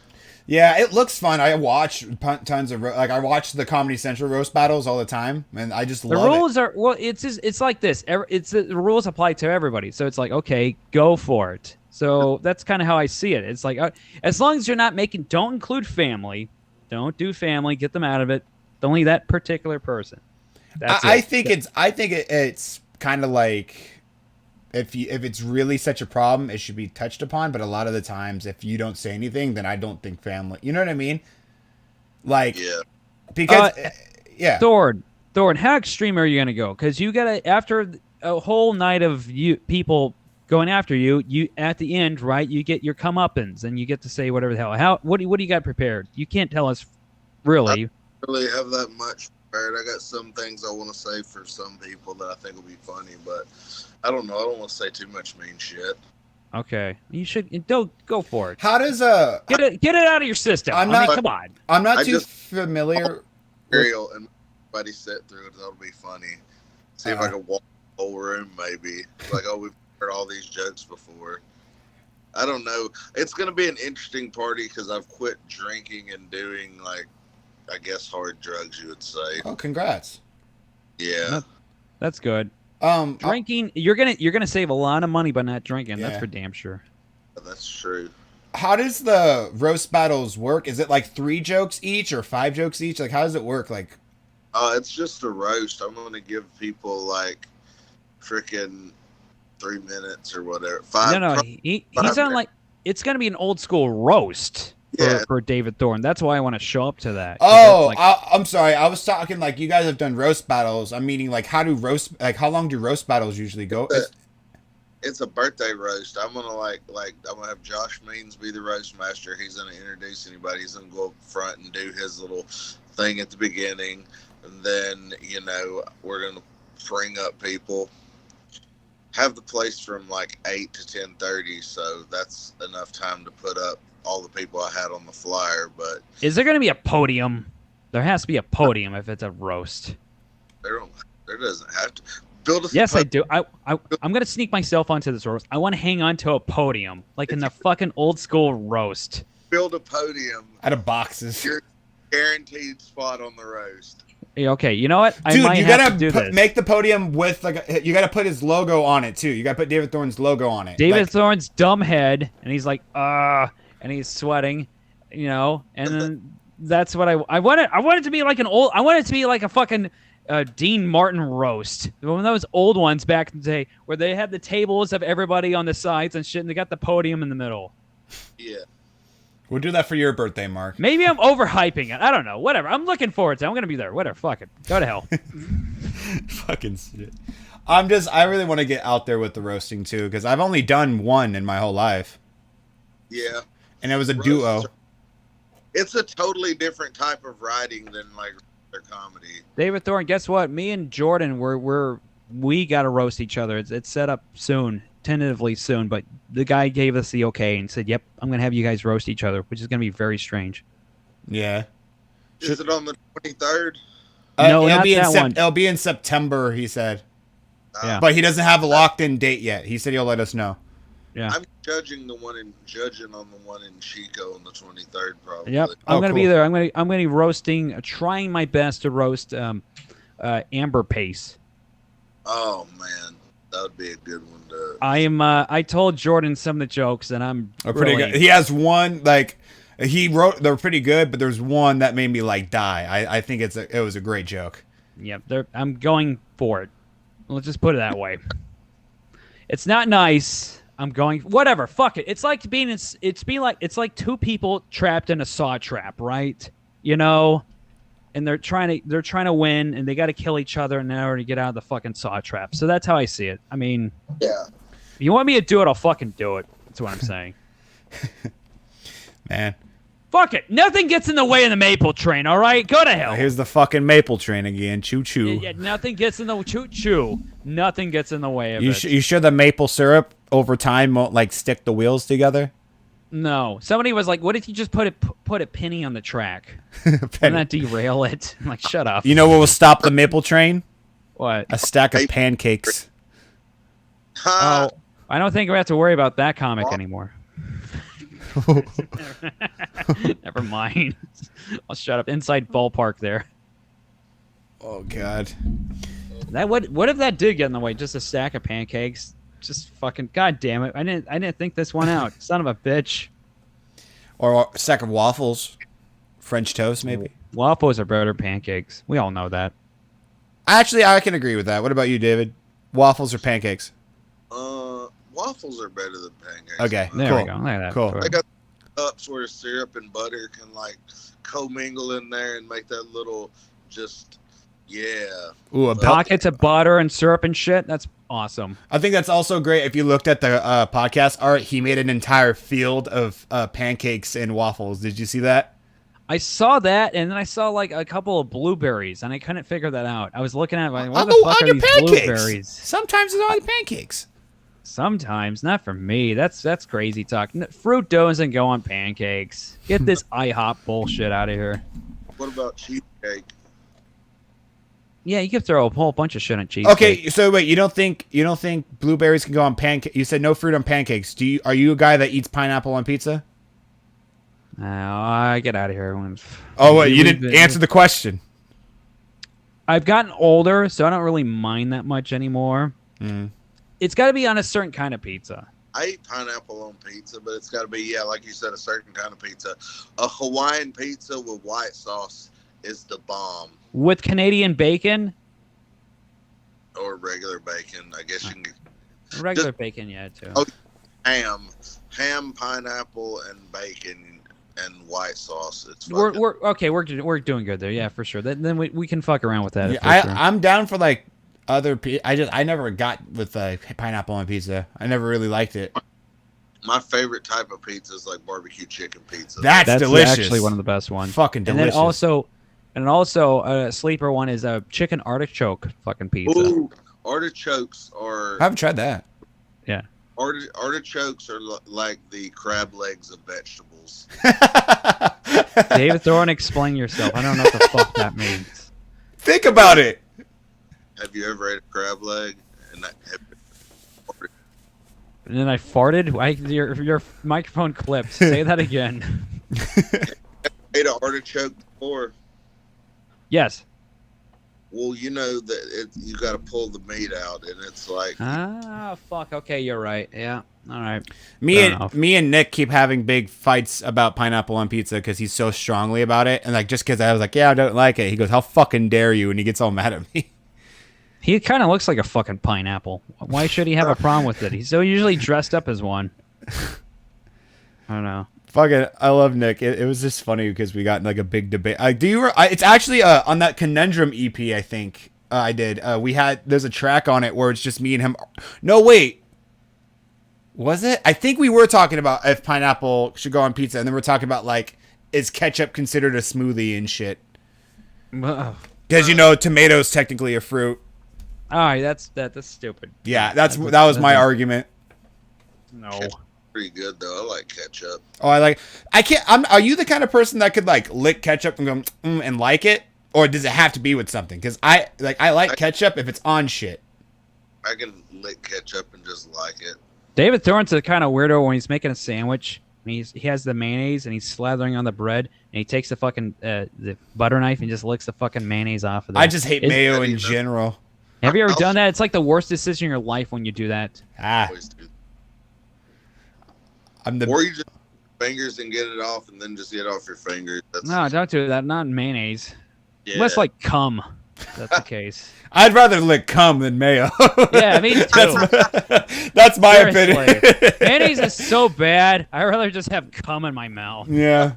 Yeah, it looks fun. I watch tons of I watch the Comedy Central roast battles all the time, and I just
The
love
rules are well. It's like this. It's the rules apply to everybody. So it's like, okay, go for it. So that's kind of how I see it. It's like, as long as you're not making, don't include family, don't do family, get them out of it. Only that particular person. That's
I
it.
think it's kind of like if it's really such a problem, it should be touched upon. But a lot of the times, if you don't say anything, then I don't think family. You know what I mean? Like
Yeah.
because yeah.
Thorne, how extreme are you gonna go? Because you gotta after a whole night of you people going after you, you at the end, right? You get your comeuppance, and you get to say whatever the hell. What do you got prepared? You can't tell us really.
Really have that much prepared. I got some things I want to say for some people that I think will be funny, but I don't know. I don't want to say too much mean shit.
Okay, you should don't go for it.
How does
Get it out of your system. I mean, come on.
I'm not
I
too
just-
familiar.
Material and everybody sit through it. That'll be funny. See if I can walk the whole room. Maybe like, oh, we've heard all these jokes before. I don't know. It's gonna be an interesting party because I've quit drinking and doing like, I guess, hard drugs. You would say.
Oh, congrats.
Yeah.
That's good.
Um,
Drinking, you're gonna save a lot of money by not drinking.
Yeah.
That's for damn sure.
That's true.
how does the roast battles work? Is it like 3 jokes each or 5 jokes each? Like, how does it work? Like,
It's just a roast. I'm gonna give people like freaking 3 minutes or whatever. Five.
No, he's on like it's gonna be an old school roast for David Thorne. That's why I want to show up to that. 'Cause
oh,
that's like,
I'm sorry. I was talking like you guys have done roast battles. I'm meaning like how long do roast battles usually go?
It's a birthday roast. I'm gonna I'm gonna have Josh Means be the roast master. He's gonna introduce anybody. He's gonna go up front and do his little thing at the beginning, and then we're gonna bring up people. Have the place from like 8 to 10:30, so that's enough time to put up all the people I had on the flyer. But
is there gonna be a podium? There has to be a podium if it's a roast.
there doesn't have to build a.
Yes, I do. I'm gonna sneak myself onto this roast. I want to hang on to a podium, like in the fucking old school roast.
Build a podium.
Out of boxes.
You're guaranteed spot on the roast.
Yeah, okay, you know what? I
Dude,
might
you
have
gotta
to do this.
make the podium with you gotta put his logo on it too. You gotta put David Thorne's logo on it.
David
Like,
Thorne's dumb head, and he's like, and he's sweating, and then that's what I wanted. I want it to be like I want it to be like a fucking Dean Martin roast. One of those old ones back in the day where they had the tables of everybody on the sides and shit, and they got the podium in the middle.
Yeah.
we'll do that for your birthday, Mark.
Maybe I'm overhyping it. I don't know. Whatever. I'm looking forward to it. I'm gonna be there. Whatever. Fuck it. Go to hell.
Fucking shit. I really want to get out there with the roasting too because I've only done one in my whole life,
Yeah.
and it was a
Roasts
duo.
are- It's a totally different type of writing than like their comedy.
David Thorne, guess what? Me and Jordan, we got to roast each other. It's set up soon, tentatively soon, but the guy gave us the okay and said, "Yep, I'm gonna have you guys roast each other," which is gonna be very strange.
Yeah.
Is it on the 23rd?
No,
it'll
not
be
that one.
It'll be in September, he said.
Yeah.
But he doesn't have a locked-in date yet. He said he'll let us know.
Yeah.
I'm judging on the one in Chico on the 23rd, probably.
Yep, I'm gonna be there. I'm gonna be roasting, trying my best to roast Amber Pace.
Oh man, that would be a good one to.
I told Jordan some of the jokes, and I'm
Pretty
really,
good. He has one he wrote. They're pretty good, but there's one that made me die. I think it was a great joke.
Yep, I'm going for it. Let's just put it that way. It's not nice. I'm going whatever. Fuck it. It's like it's like two people trapped in a saw trap, right? And they're trying to win, and they got to kill each other in order to get out of the fucking saw trap. So that's how I see it. I mean,
Yeah.
if you want me to do it, I'll fucking do it. That's what I'm saying.
Man,
Fuck it. Nothing gets in the way of the maple train, all right? Go to hell.
here's the fucking maple train again. Choo choo.
Yeah, nothing gets in the choo-choo. Nothing gets in the way of it.
You sure the maple syrup over time won't stick the wheels together?
No. Somebody was like, what if you just put a penny on the track? Wouldn't that derail it? I'm like, shut up.
You know what will stop the maple train?
What?
A stack of pancakes.
Oh, I don't think we have to worry about that comic anymore. Never mind. I'll shut up. Inside ballpark there.
Oh God.
That what if that did get in the way? Just a stack of pancakes. Just fucking god damn it! I didn't think this one out. Son of a bitch.
Or a stack of waffles, French toast, maybe.
Waffles are better than pancakes. We all know that.
Actually, I can agree with that. What about you, David? Waffles or pancakes?
Waffles are better than pancakes.
Okay,
There
cool.
we go. Look at that.
Cool.
They got cups where syrup and butter can like commingle in there and make that little just
Ooh, a belt.
Pockets of butter and syrup and shit. That's awesome.
I think that's also great. If you looked at the podcast art, he made an entire field of pancakes and waffles. Did you see that?
I saw that, and then I saw like a couple of blueberries, and I couldn't figure that out. I was looking at it, like, what the fuck are these blueberries?
Sometimes it's on the pancakes.
Sometimes, not for me. That's crazy talk. Fruit doesn't go on pancakes. Get this IHOP bullshit out of here.
What about cheesecake?
Yeah, you could throw a whole bunch of shit on cheese.
Okay, so wait, you don't think blueberries can go on pancakes? You said no fruit on pancakes. Are you a guy that eats pineapple on pizza?
I get out of here.
Oh, wait, you didn't answer the question.
I've gotten older, so I don't really mind that much anymore. It's got to be on a certain kind of pizza.
I eat pineapple on pizza, but it's got to be, like you said, a certain kind of pizza. A Hawaiian pizza with white sauce is the bomb.
With Canadian bacon?
Or regular bacon. I guess you can get
Regular bacon, yeah, too.
Oh, ham, pineapple, and bacon and white sauce. It's
we're doing good there, yeah, for sure. Then we can fuck around with that.
Yeah,
for sure.
I'm down for like other. I never got with pineapple on pizza. I never really liked it.
My favorite type of pizza is like barbecue chicken pizza.
That's delicious.
Actually one of the best ones.
Fucking delicious.
And then also a sleeper one is a chicken artichoke fucking pizza.
Ooh, artichokes are.
I haven't tried that.
Yeah.
Artichokes are like the crab legs of vegetables.
David Thorne, explain yourself. I don't know what the fuck that means.
Think about it.
Have you ever ate a crab leg?
And then I farted. Your microphone clipped. Say that again.
Ate an artichoke before?
Yes.
Well, you know that you got to pull the meat out, and it's like
fuck. Okay, you're right. Yeah. All right.
Me and Nick keep having big fights about pineapple on pizza because he's so strongly about it, and like just because I was like, yeah, I don't like it. He goes, how fucking dare you? And he gets all mad at me.
He kind of looks like a fucking pineapple. Why should he have a problem with it? He's so usually dressed up as one. I don't know.
Fuck it, I love Nick. It was just funny because we got in like a big debate. It's actually on that Conundrum EP. I think I did. There's a track on it where it's just me and him. No, wait, was it? I think we were talking about if pineapple should go on pizza, and then we're talking about like is ketchup considered a smoothie and shit? Because tomatoes technically a fruit.
All right, that's stupid.
Yeah, that was my argument.
No.
pretty good though. I like ketchup.
Oh, are you the kind of person that could like lick ketchup and go and like it, or does it have to be with something? Because I like ketchup if it's on shit.
I can lick ketchup and just like it.
David Thorne's the kind of weirdo when he's making a sandwich. And he has the mayonnaise and he's slathering on the bread and he takes the fucking the butter knife and just licks the fucking mayonnaise off of it.
I just hate mayo in general.
Have you ever done that? It's like the worst decision in your life when you do that.
Or you just fingers and get it off and then just get off your fingers.
No, don't do that. Not mayonnaise.
Yeah.
Unless like cum. That's the case.
I'd rather lick cum than mayo.
Yeah, me too.
That's my opinion.
Mayonnaise is so bad. I'd rather just have cum in my mouth.
Yeah.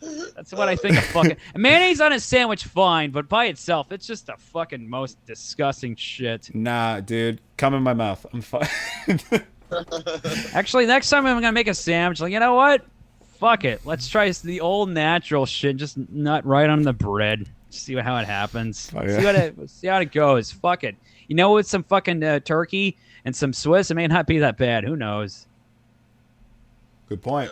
That's what I think of fucking... Mayonnaise on a sandwich, fine, but by itself, it's just the fucking most disgusting shit.
Nah, dude. Cum in my mouth. I'm fine.
Actually, next time I'm going to make a sandwich, like, you know what? Fuck it. Let's try the old natural shit. Just nut right on the bread. See how it happens. Oh, yeah. See how it goes. Fuck it. You know, with some fucking turkey and some Swiss, it may not be that bad. Who knows?
Good point.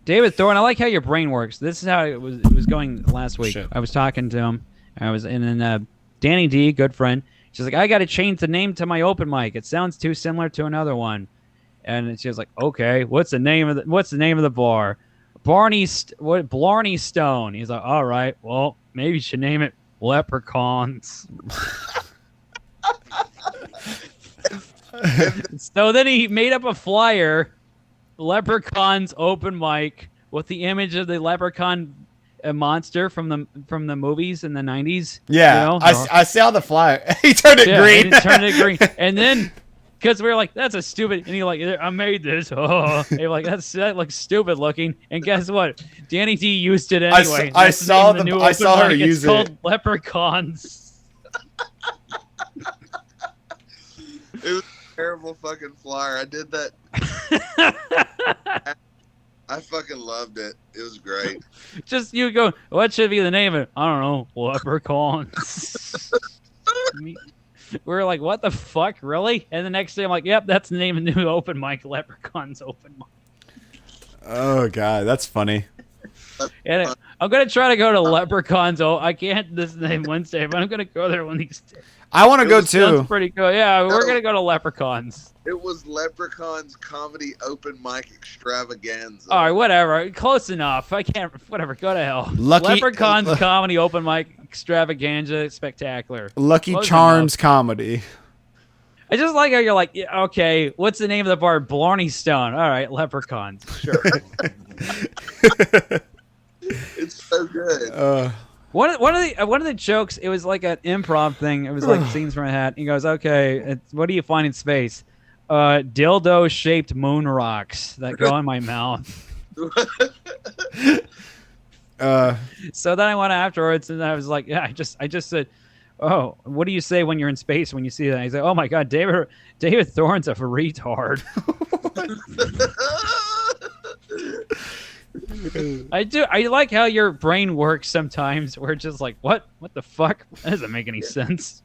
David Thorne, I like how your brain works. This is how it was going last week. Shit. I was talking to him. And then Danny D, good friend, she's like, I got to change the name to my open mic. It sounds too similar to another one. And she was like, okay, what's the name of the bar? Blarney Stone. He's like, all right, well, maybe you should name it Leprechauns. So then he made up a flyer, Leprechauns open mic, with the image of the leprechaun monster from the movies in the 90s.
Yeah,
you know?
I saw the flyer. He turned it green.
And he turned it green. And then, because we were like, that's a stupid, and he like, I made this. Oh, they were like, that looks stupid looking. And guess what? Danny D used it anyway.
I saw her use
it. It's called Leprechauns.
It was a terrible fucking flyer. I did that. I fucking loved it. It was great.
Just you go, what should be the name of it? I don't know. Leprechauns. We're like, what the fuck, really? And the next day I'm like, yep, that's the name of the new open mic, Leprechauns open mic.
Oh god, that's funny.
And I'm gonna try to go to Leprechauns. Oh, I can't this name Wednesday, but I'm gonna go there one of these days.
I want to go too.
Sounds pretty cool. Yeah, we're gonna go to Leprechauns.
It was Leprechauns Comedy Open Mic Extravaganza.
All right, whatever. Close enough. I can't. Whatever. Go to hell. Leprechauns Comedy Open Mic Extravaganza Spectacular.
Lucky
Close
Charms
enough.
Comedy.
I just like how you're like, yeah, okay, what's the name of the bar? Blarney Stone. All right, Leprechauns. Sure.
It's so good.
One of the jokes, it was like an improv thing. It was like scenes from a hat. He goes, okay, what do you find in space? Dildo-shaped moon rocks that go in my mouth. So then I went afterwards, and I was like, yeah, I just said, oh, what do you say when you're in space when you see that? He said, oh my god, David Thorne's a retard. I like how your brain works sometimes. We're just like, what the fuck? That doesn't make any sense.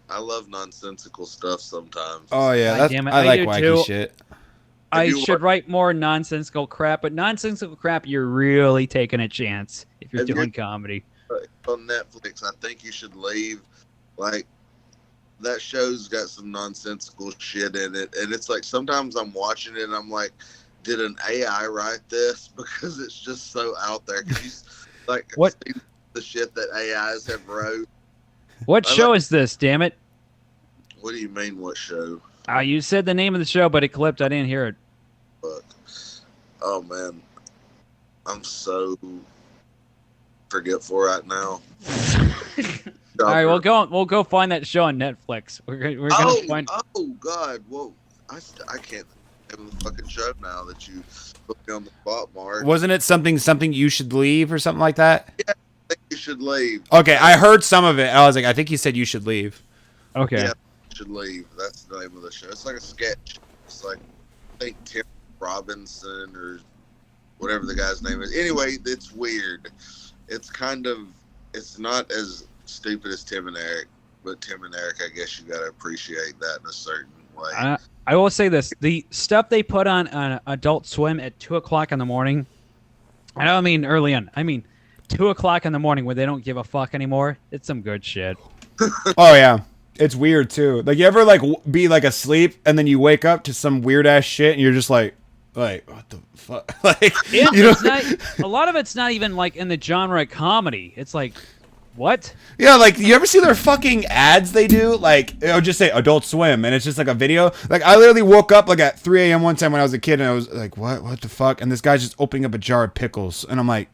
I love nonsensical stuff sometimes.
Oh yeah,
God damn it,
I like
do
wacky
too.
shit.
I should write more nonsensical crap, but nonsensical crap, you're really taking a chance if you're doing comedy.
On Netflix, I think you should leave. Like, that show's got some nonsensical shit in it, and it's like sometimes I'm watching it and I'm like, did an AI write this? Because it's just so out there. Cause he's like,
what
the shit that AIs have wrote.
What show is this? Damn it!
What do you mean? What show?
You said the name of the show, but it clipped. I didn't hear it.
Fuck. Oh man, I'm so forgetful right now.
All right, we'll go find that show on Netflix. We're gonna find.
Oh God, whoa! I can't think of the fucking show now that you put me on the spot, Mark.
Wasn't it something you should leave or something like that?
Yeah, I think you should leave.
Okay, I heard some of it. I was like, I think he said you should leave.
Okay.
Yeah, you should leave. That's the name of the show. It's like a sketch. It's like, I think Tim Robinson or whatever the guy's name is. Anyway, it's weird. It's not as stupid as Tim and Eric, but Tim and Eric, I guess you gotta appreciate that in a certain way.
I will say this: the stuff they put on Adult Swim at 2:00 in the morning. I don't mean early on. I mean 2:00 in the morning where they don't give a fuck anymore. It's some good shit.
Oh yeah, it's weird too. Like you ever like be like asleep and then you wake up to some weird ass shit and you're just like what the fuck? Like
Yeah,
you know?
it's not, a lot of it's not even like in the genre of comedy. It's like, what?
Yeah, like you ever see their fucking ads they do? Like it'll just say Adult Swim and it's just like a video. Like I literally woke up like at 3 a.m. one time when I was a kid and I was like, what the fuck? And this guy's just opening up a jar of pickles and I'm like,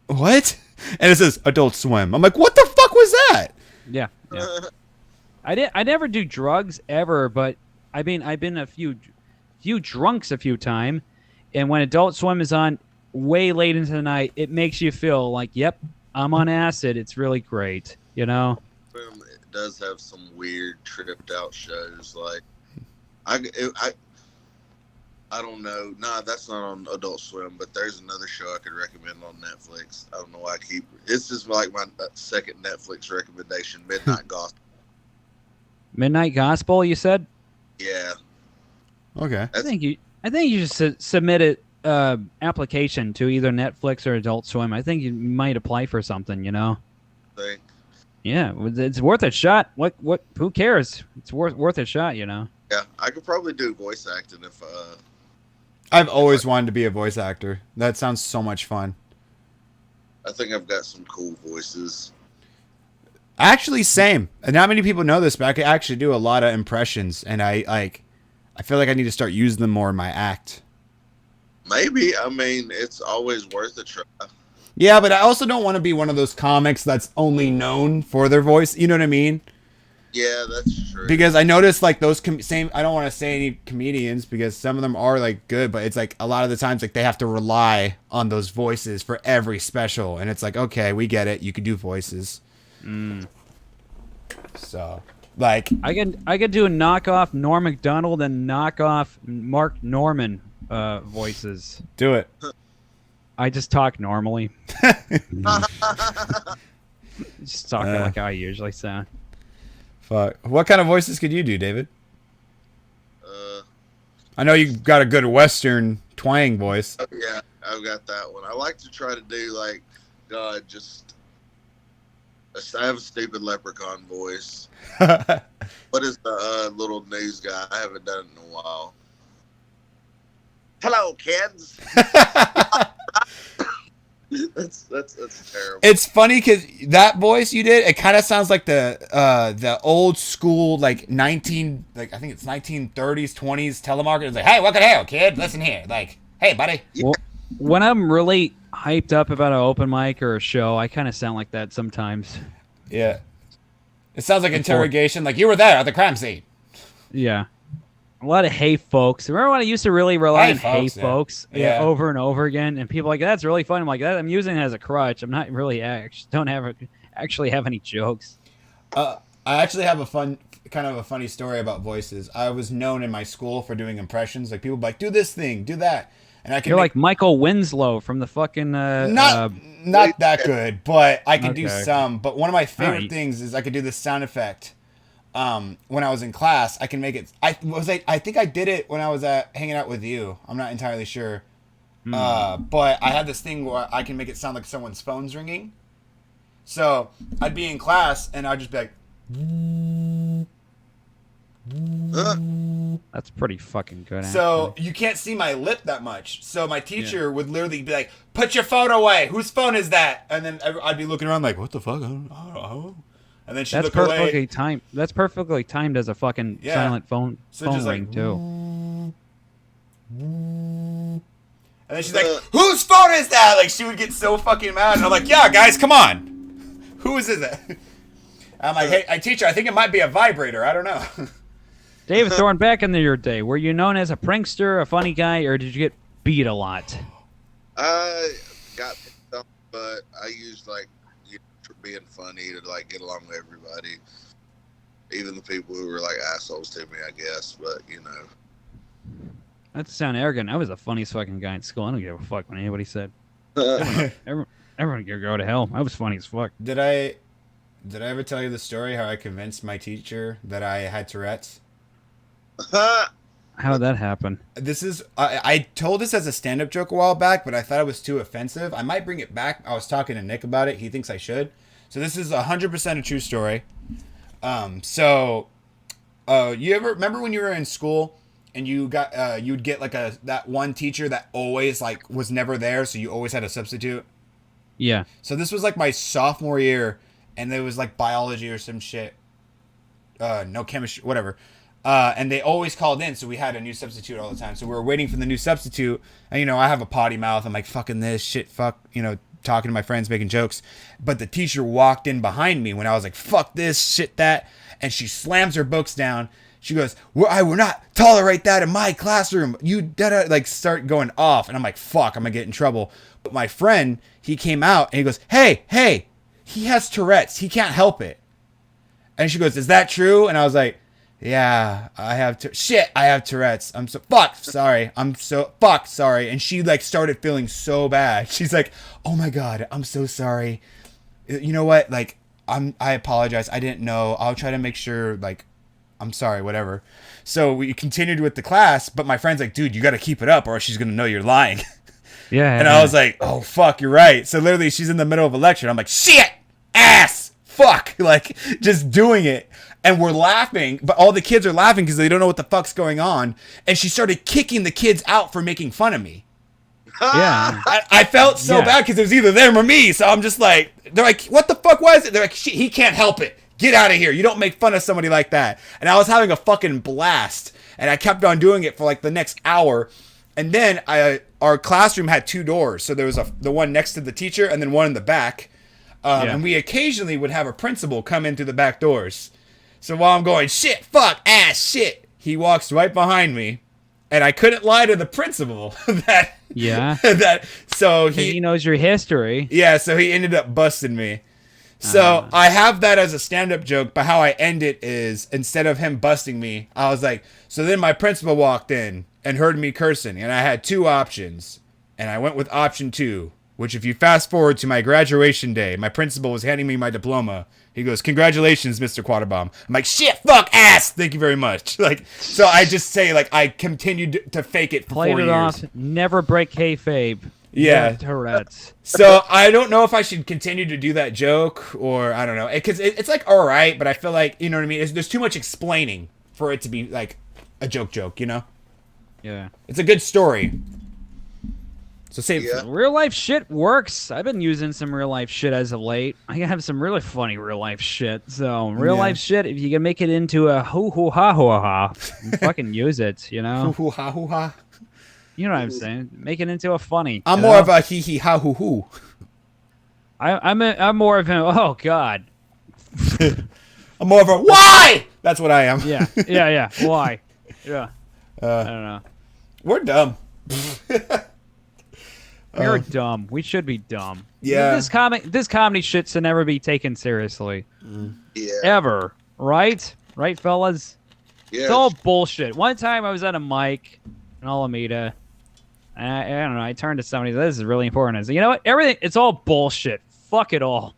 what? And it says Adult Swim. I'm like, what the fuck was that?
Yeah. I never do drugs ever, but I've been a few drunks a few times, and when Adult Swim is on way late into the night, it makes you feel like, yep, I'm on acid. It's really great, you know.
It does have some weird tripped out shows. Like I don't know. Nah, that's not on Adult Swim, but there's another show I could recommend on Netflix. I don't know why it's just like my second Netflix recommendation, Midnight Gospel.
Midnight Gospel, you said?
Yeah.
Okay.
I think you should submit an application to either Netflix or Adult Swim. I think you might apply for something, you know.
Think.
Yeah, it's worth a shot. What? Who cares? It's worth a shot, you know.
Yeah, I could probably do voice acting if
I've always wanted to be a voice actor. That sounds so much fun.
I think I've got some cool voices.
Actually, same. And not many people know this, but I can actually do a lot of impressions, and I feel like I need to start using them more in my act.
Maybe. I mean, it's always worth a try.
Yeah, but I also don't want to be one of those comics that's only known for their voice. You know what I mean?
Yeah, that's true.
Because I noticed like those same. I don't want to say any comedians because some of them are like good, but it's like a lot of the times like they have to rely on those voices for every special, and it's like okay, we get it. You can do voices. So like
I could do a knockoff Norm Macdonald and knockoff Mark Norman voices.
do it.
I just talk normally. Just talking like I usually sound.
Fuck. What kind of voices could you do, David?
Uh,
I know you got a good Western twang voice.
yeah, I've got that one. I like to try to do like, God, just. I have a stupid leprechaun voice. What is the little news guy? I haven't done it in a while. Hello, kids. That's terrible.
It's funny because that voice you did, it kind of sounds like the old school like I think it's 1930s 20s telemarketer. It's like, hey, what the hell, kid? Listen here, like, hey, buddy.
Well, when I'm really hyped up about an open mic or a show, I kind of sound like that sometimes.
Yeah, it sounds like interrogation. Like you were there at the crime scene.
Yeah. A lot of hey folks. Remember when I used to really rely on hey folks
Yeah.
over and over again? And people are like, that's really fun. I'm like, I'm using it as a crutch. I'm not really actually have any jokes.
I actually have a funny story about voices. I was known in my school for doing impressions. Like people would be like, do this thing, do that. And I can
You're like Michael Winslow from the fucking
not that good, but I can do
Okay.
some. But one of my favorite
Alright.
things is I could do this sound effect. When I was in class, I can make it. I think I did it when I was hanging out with you. I'm not entirely sure. But I had this thing where I can make it sound like someone's phone's ringing. So I'd be in class and I'd just be like,
That's pretty fucking good.
so
Actually.
you can't see my lip that much. So my teacher would literally be like, put your phone away. Whose phone is that? And then I'd be looking around like, what the fuck? I don't know. And then she'd
That's
look
perfectly
away.
timed. That's perfectly timed as a fucking
Yeah.
silent phone
So
phone
just
ring
like,
too.
And then she's like, whose phone is that? Like, she would get so fucking mad. And I'm like, yeah, guys, come on. Whose is it? I'm like, hey, teacher, I think it might be a vibrator. I don't know.
David Thorne, back in your day, were you known as a prankster, a funny guy, or did you get beat a lot?
I got some, but I used like for being funny to like get along with everybody, even the people who were like assholes to me, I guess. But you know,
That sound arrogant. I was the funniest fucking guy in school. I don't give a fuck what anybody said. Everyone could go to hell. I was funny as fuck.
Did I ever tell you the story how I convinced my teacher that I had Tourette's?
How did that happen?
This is I told this as a stand-up joke a while back, but I thought it was too offensive. I might bring it back. I was talking to Nick about it. He thinks I should. So this is 100% a true story. You ever remember when you were in school and you'd get like that one teacher that always like was never there, so you always had a substitute?
Yeah.
So this was like my sophomore year, and there was like biology or some shit. No chemistry, whatever. And they always called in, so we had a new substitute all the time. So we were waiting for the new substitute, and, you know, I have a potty mouth. I'm like, fucking this, shit, fuck, you know, talking to my friends, making jokes. But the teacher walked in behind me when I was like, fuck this, shit, that. And she slams her books down. She goes, I will not tolerate that in my classroom. You da like start going off. And I'm like, fuck, I'm going to get in trouble. But my friend, he came out, and he goes, hey, he has Tourette's. He can't help it. And she goes, is that true? And I was like, yeah, I have I have Tourette's. I'm so sorry. And she like started feeling so bad. She's like, oh my God, I'm so sorry. You know what? Like, I apologize. I didn't know. I'll try to make sure, like, I'm sorry, whatever. So we continued with the class, but my friend's like, dude, you got to keep it up or she's going to know you're lying.
Yeah.
And I was like, oh, fuck, you're right. So literally she's in the middle of a lecture. And I'm like, shit, ass, fuck, like just doing it. And we're laughing, but all the kids are laughing because they don't know what the fuck's going on. And she started kicking the kids out for making fun of me.
Yeah.
I felt so bad because it was either them or me. So I'm just like, they're like, what the fuck was it? They're like, he can't help it. Get out of here. You don't make fun of somebody like that. And I was having a fucking blast. And I kept on doing it for like the next hour. And then our classroom had 2 doors. So there was the one next to the teacher and then one in the back. And we occasionally would have a principal come in through the back doors. So while I'm going, shit, fuck, ass, shit, he walks right behind me. And I couldn't lie to the principal so
he knows your history.
Yeah, so he ended up busting me. So I have that as a stand-up joke, but how I end it is, instead of him busting me, I was like, so then my principal walked in and heard me cursing, and I had 2 options. And I went with option 2, which if you fast forward to my graduation day, my principal was handing me my diploma. He goes, congratulations, Mr. Quattlebaum. I'm like, shit, fuck, ass, thank you very much. Like, so I just say, like, I continued to fake it for 4 years.
Played it off, never break kayfabe.
Yeah.
Tourette's.
So I don't know if I should continue to do that joke or I don't know. Because it's like, all right, but I feel like, you know what I mean? There's too much explaining for it to be like a joke, you know?
Yeah.
It's a good story. So say
real life shit works. I've been using some real life shit as of late. I have some really funny real life shit. So real life shit, if you can make it into a hoo hoo ha hoo ha, fucking use it, you know?
Hoo hoo ha hoo ha.
You know what I'm saying? Make it into a funny.
I'm more of a hee hee ha hoo hoo.
I'm more of a oh god.
I'm more of a why. That's what I am.
Yeah. Why? Yeah. I don't know.
We're dumb.
You're dumb. We should be dumb.
Yeah.
This comedy shit should never be taken seriously.
Yeah.
Ever. Right? Right, fellas?
Yeah.
It's all bullshit. One time I was at a mic in Alameda. And I don't know. I turned to somebody. This is really important. I said, you know what? Everything. It's all bullshit. Fuck it all.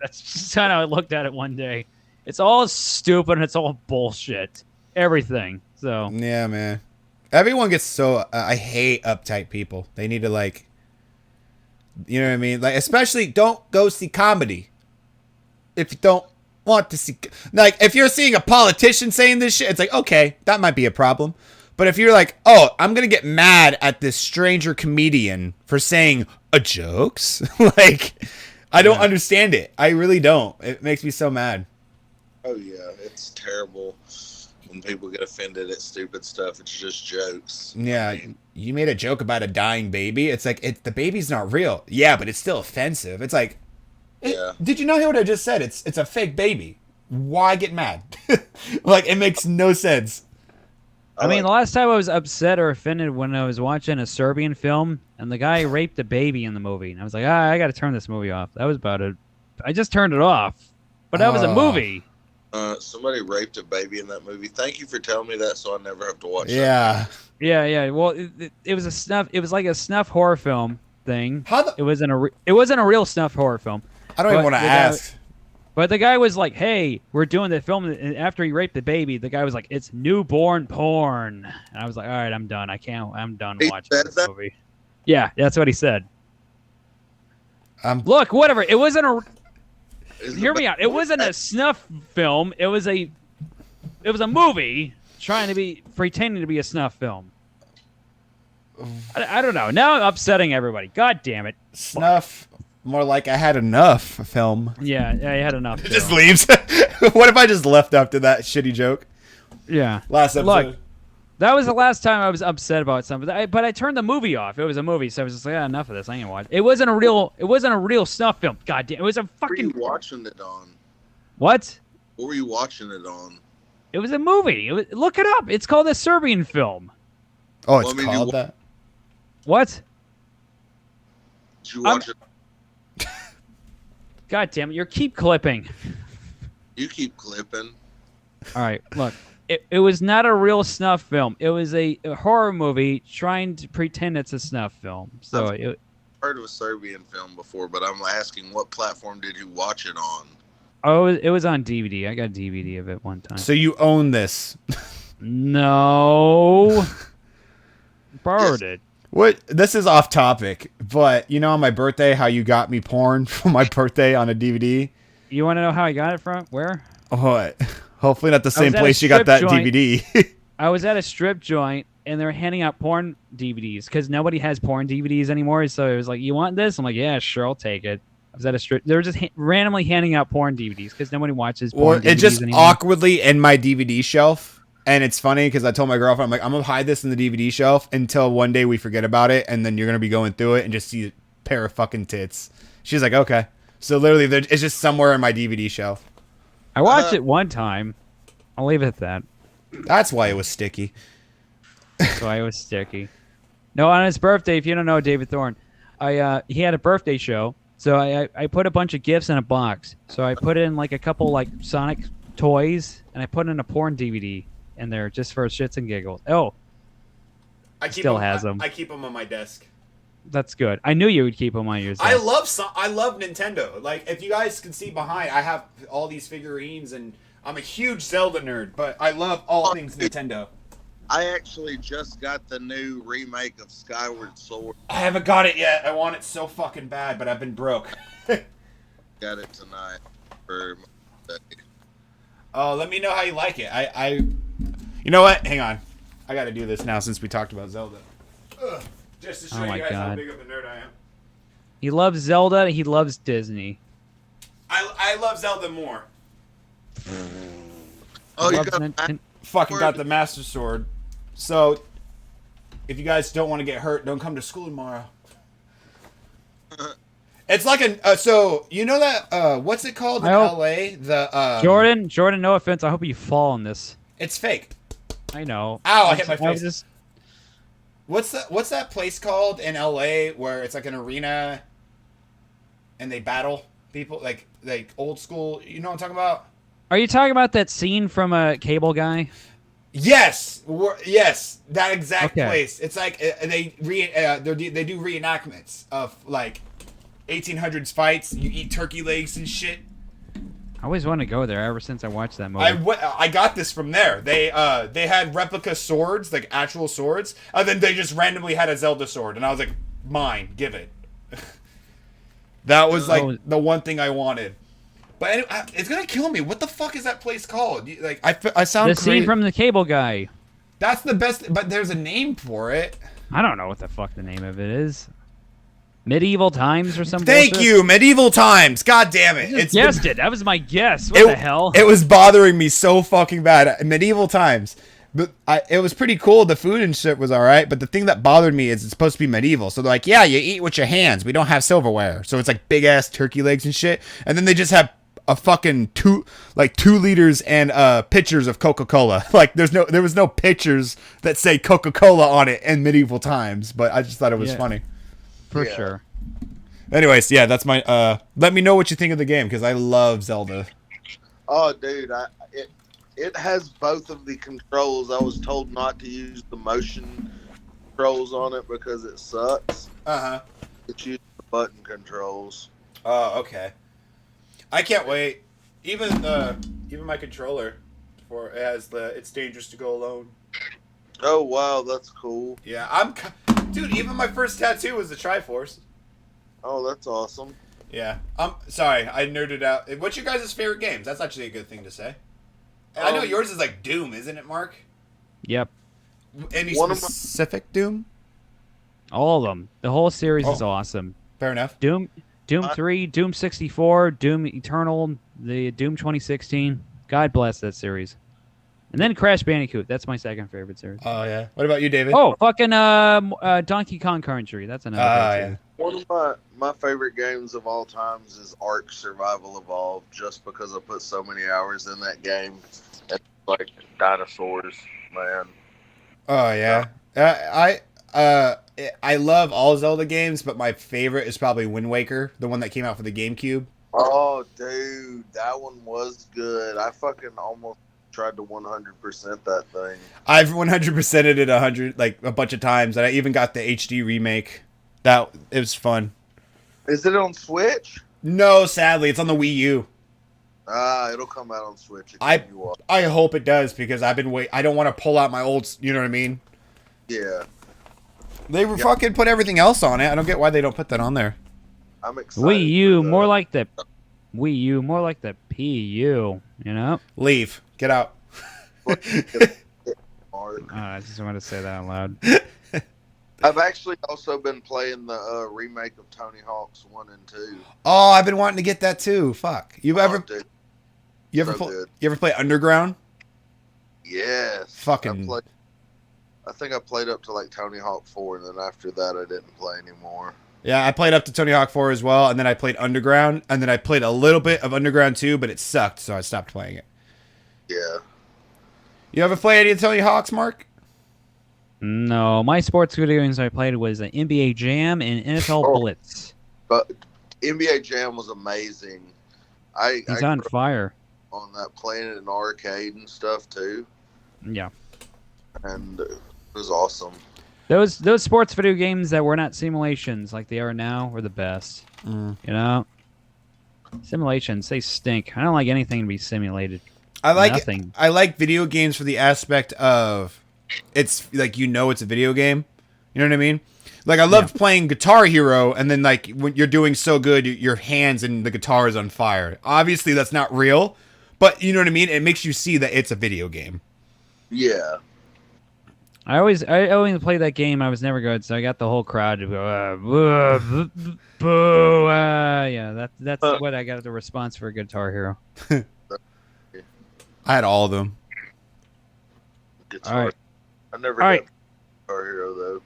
That's just kind of how I looked at it one day. It's all stupid and it's all bullshit. Everything. So.
Yeah, man. Everyone gets so I hate uptight people. They need to like, you know what I mean? Like, especially don't go see comedy if you don't want to see. Like, if you're seeing a politician saying this shit, it's like, okay, that might be a problem. But if you're like, oh, I'm gonna get mad at this stranger comedian for saying jokes, like, I don't understand it. I really don't. It makes me so mad.
Oh yeah, it's terrible. When people get offended at stupid stuff, it's just jokes.
Yeah, you made a joke about a dying baby. It's like the baby's not real. Yeah, but it's still offensive. It's like, did you not hear what I just said? It's a fake baby. Why get mad? Like, it makes no sense.
I mean, the last time I was upset or offended when I was watching a Serbian film and the guy raped a baby in the movie, and I was like, I got to turn this movie off. That was about it. I just turned it off, but that was a movie.
Somebody raped a baby in that movie. Thank you for telling me that, so I never have to watch that.
Yeah. Well, it was a snuff. It was like a snuff horror film thing. It wasn't a real snuff horror film.
I don't even want to ask.
But the guy was like, "Hey, we're doing the film." And after he raped the baby, the guy was like, "It's newborn porn." And I was like, "All right, I'm done. I'm done watching this movie." Yeah, that's what he said. Look, whatever. It wasn't a. Hear me out. It wasn't a snuff film. It was a movie pretending to be a snuff film. I don't know. Now I'm upsetting everybody. God damn it.
Snuff. More like I had enough film.
Yeah, I had enough.
It just leaves. What if I just left after that shitty joke?
Yeah.
Last episode.
Look, that was the last time I was upset about something. But I turned the movie off. It was a movie, so I was just like, enough of this. I ain't gonna watch it. It wasn't a real snuff film. God damn, it was a fucking.
What were you watching it on?
What?
What were you watching it on?
It was a movie. Look it up. It's called a Serbian film.
Oh, it's called that?
What?
Did you watch it?
God damn it! You keep clipping.
You keep clipping.
All right, look. It was not a real snuff film. It was a horror movie trying to pretend it's a snuff film. So
I've heard of a Serbian film before, but I'm asking, what platform did you watch it on?
Oh, it was on DVD. I got a DVD of it one time.
So you own this?
No. Borrowed it.
What? This is off topic, but you know, on my birthday, how you got me porn for my birthday on a DVD?
You want to know how I got it from? Where?
What? Hopefully not the
I
same
was at a
place you got
strip
that
joint.
DVD.
I was at a strip joint and they're handing out porn DVDs because nobody has porn DVDs anymore. So it was like, you want this? I'm like, yeah, sure, I'll take it. I was at a strip. They were just randomly handing out porn DVDs because nobody watches
Well,
porn
it's
DVDs
just
anymore.
awkwardly in my DVD shelf. And it's funny because I told my girlfriend, I'm like, I'm going to hide this in the DVD shelf until one day we forget about it. And then you're going to be going through it and just see a pair of fucking tits. She's like, okay. So literally, it's just somewhere in my DVD shelf.
I watched it one time. I'll leave it at that.
That's why it was sticky.
So I was sticky. No, on his birthday, if you don't know David Thorne, he had a birthday show. So I put a bunch of gifts in a box. So I put in like a couple like Sonic toys, and I put in a porn DVD in there just for shits and giggles. Oh,
I keep
Still
them,
has them.
I keep them on my desk.
that's good. I knew you would keep them on yours.
I love Nintendo. Like, if you guys can see behind, I have all these figurines, and I'm a huge Zelda nerd, but I love all things Nintendo.
I actually just got the new remake of Skyward Sword.
I haven't got it yet. I want it so fucking bad, but I've been broke.
Got it tonight for my birthday.
Oh, let me know how you like it. You know what? Hang on. I got to do this now since we talked about Zelda. Ugh. Just to show
Oh my
you guys how
God.
big of a nerd I am.
He loves Zelda. He loves Disney.
I love Zelda more.
Oh,
He
you
loves
got
Nin-
Fucking got the Master Sword. So, if you guys don't want to get hurt, don't come to school tomorrow. It's like so you know that what's it called in
I hope-
LA? The
Jordan. No offense. I hope you fall on this.
It's fake.
I know.
Ow, I hit my
I was
face.
just-
What's that place called in LA where it's like an arena and they battle people like old school? You know what I'm talking about?
Are you talking about that scene from a Cable Guy?
Yes, yes, that exact
Okay.
place. It's like they do reenactments of like 1800s fights. You eat turkey legs and shit.
I always wanted to go there ever since I watched that movie.
I got this from there. They had replica swords, like actual swords, and then they just randomly had a Zelda sword, and I was like, mine, give it. That was like the one thing I wanted. But anyway, it's gonna kill me. What the fuck is that place called? Like I sound
the
crazy.
scene from the Cable Guy.
That's the best, but there's a name for it.
I don't know what the fuck the name of it is. Medieval Times or something.
Thank you, Medieval Times. God damn it!
It's guessed it. That was my guess. What the hell?
It was bothering me so fucking bad. Medieval Times. But it was pretty cool. The food and shit was all right. But the thing that bothered me is it's supposed to be medieval. So they're like, yeah, you eat with your hands. We don't have silverware. So it's like big ass turkey legs and shit. And then they just have a fucking 2 liters and pictures of Coca-Cola. Like there was no pictures that say Coca-Cola on it in Medieval Times. But I just thought it was funny.
For
Yeah.
sure.
Anyways, yeah, that's my. Let me know what you think of the game because I love Zelda.
Oh, dude, it has both of the controls. I was told not to use the motion controls on it because it sucks.
Uh-huh.
It's use the button controls.
Oh, okay. I can't wait. Even my controller for it has the "It's dangerous to go alone."
Oh wow, that's cool.
Yeah, dude. Even my first tattoo was the Triforce.
Oh, that's awesome.
Yeah. Sorry, I nerded out. What's your guys' favorite games? That's actually a good thing to say. I know yours is like Doom, isn't it, Mark?
Yep.
Any
One of my-
specific Doom?
All of them. The whole series is
Oh.
awesome.
Fair enough.
Doom 3, Doom 64, Doom Eternal, the Doom 2016. God bless that series. And then Crash Bandicoot. That's my second favorite series.
Oh yeah. What about you, David?
Oh, fucking Donkey Kong Country. That's another great series.
One of my favorite games of all times is Ark Survival Evolved, just because I put so many hours in that game. And like dinosaurs, man.
Oh yeah. I love all Zelda games, but my favorite is probably Wind Waker, the one that came out for the GameCube.
Oh, dude, that one was good. I fucking almost tried to 100% that thing.
I've 100%ed it 100 like a bunch of times, and I even got the HD remake. It was fun.
Is it on Switch?
No, sadly, it's on the Wii U.
It'll come out on Switch.
I hope it does because I've been I don't want to pull out my old. You know what I mean?
Yeah,
They fucking put everything else on it. I don't get why they don't put that on there.
I'm excited.
Wii U,
for
more like the Wii U, more like the PU, you know?
Leave. Get out.
I just want to say that out loud.
I've actually also been playing the remake of Tony Hawk's 1 and 2.
Oh, I've been wanting to get that too. Fuck.
Dude,
You ever play Underground?
yes.
Fucking.
I think I played up to like Tony Hawk 4, and then after that, I didn't play anymore.
Yeah, I played up to Tony Hawk 4 as well, and then I played Underground, and then I played a little bit of Underground 2, but it sucked, so I stopped playing it.
Yeah.
You ever play any of Tony Hawk's, Mark?
No, my sports video games I played was NBA Jam and NFL Blitz.
But NBA Jam was amazing.
He's on fire.
On that, playing it in arcade and stuff too.
Yeah.
And it was awesome.
Those sports video games that were not simulations like they are now were the best. You know? Simulations, they stink. I don't like anything to be simulated.
I
Nothing.
like video games for the aspect of it's like it's a video game. You know what I mean? Like I loved playing Guitar Hero, and then like when you're doing so good, your hands and the guitar is on fire. Obviously, that's not real, but you know what I mean. It makes you see that it's a video game.
Yeah.
I only played that game. I was never good, so I got the whole crowd to go, boo, yeah. That's what I got the response for Guitar Hero.
I had all of them.
Guitar.
All right.
I never
All
got
right.
Guitar Hero though.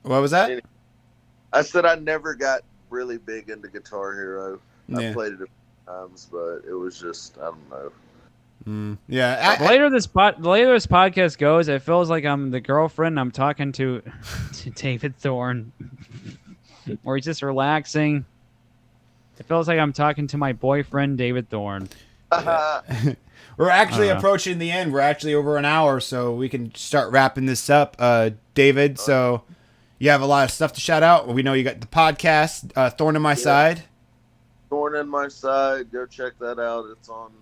What was that?
I said I never got really big into Guitar Hero.
Yeah.
I played it a few times, but it was just I don't know.
Yeah.
The later this podcast goes, it feels like I'm the girlfriend I'm talking to David Thorne, or he's just relaxing. It feels like I'm talking to my boyfriend David Thorne.
We're actually approaching the end. We're actually over an hour, so we can start wrapping this up, David. So you have a lot of stuff to shout out. We know you got the podcast, Thorne on My Side.
Thorne on My Side. Go check that out. It's on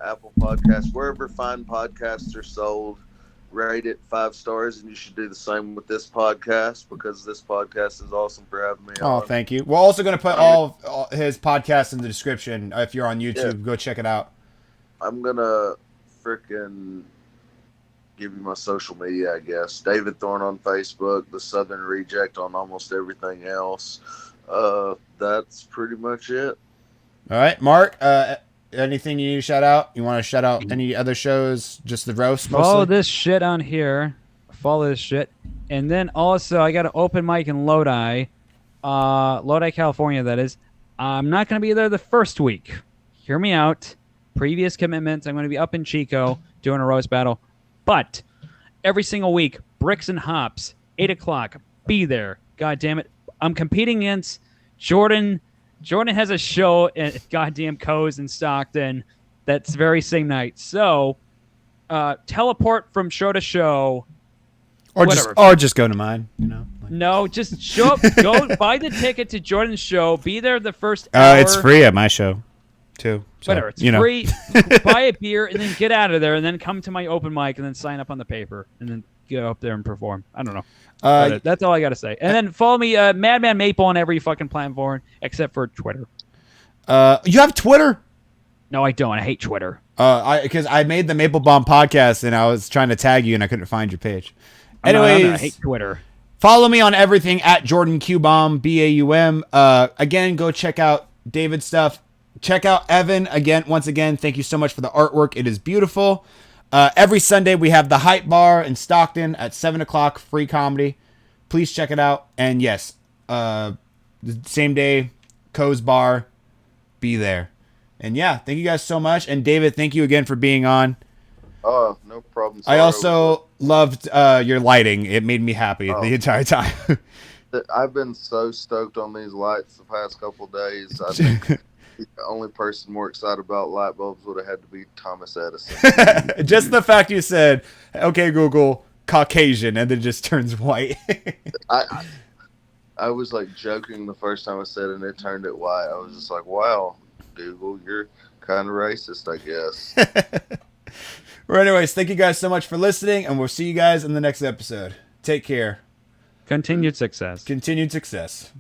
Apple Podcasts, wherever fine podcasts are sold. Rate it 5 stars, and you should do the same with this podcast because this podcast is awesome for having me on.
Oh, thank you. We're also going to put all his podcasts in the description. If you're on YouTube, go check it out.
I'm going to freaking give you my social media, I guess. David Thorne on Facebook, The Southern Reject on almost everything else. That's pretty much it.
All right, Mark, anything you need to shout out? You want to shout out any other shows? Just the roast mostly?
Follow this shit on here. Follow this shit. And then also, I got an open mic in Lodi. Lodi, California, that is. I'm not going to be there the first week. Hear me out. Previous commitments. I'm going to be up in Chico doing a roast battle. But every single week, Bricks and Hops, 8 o'clock. Be there. God damn it. I'm competing against Jordan. Jordan has a show at goddamn Co's in Stockton that's very same night. So, teleport from show to show.
Or
whatever.
just go to mine, you know.
No, just show up. Go buy the ticket to Jordan's show. Be there the first hour.
It's free at my show, too. So,
Whatever. It's free. Buy a beer and then get out of there and then come to my open mic and then sign up on the paper and then go up there and perform. I don't know. That's all I got to say. And then follow me, Madman Maple, on every fucking platform except for Twitter.
You have Twitter?
No, I don't. I hate Twitter.
Because I made the Maple-Baum podcast and I was trying to tag you and I couldn't find your page. Anyways,
I hate Twitter.
Follow me on everything at Jordan Q Baum, BAUM. Again, go check out David's stuff. Check out Evan once again. Thank you so much for the artwork. It is beautiful. Every Sunday we have the Hype Bar in Stockton at 7 o'clock, free comedy. Please check it out. And yes, the same day, Co's Bar, be there. And yeah, thank you guys so much. And David, thank you again for being on.
Oh, no problem.
I also loved your lighting. It made me happy the entire time.
I've been so stoked on these lights the past couple of days. I think the only person more excited about light bulbs would have had to be Thomas Edison.
Just the fact you said, okay, Google, Caucasian, and then it just turns white.
I was like joking the first time I said it, and it turned it white. I was just like, wow, Google, you're kind of racist, I guess.
Well, anyways, thank you guys so much for listening, and we'll see you guys in the next episode. Take care.
Continued success.
Continued success.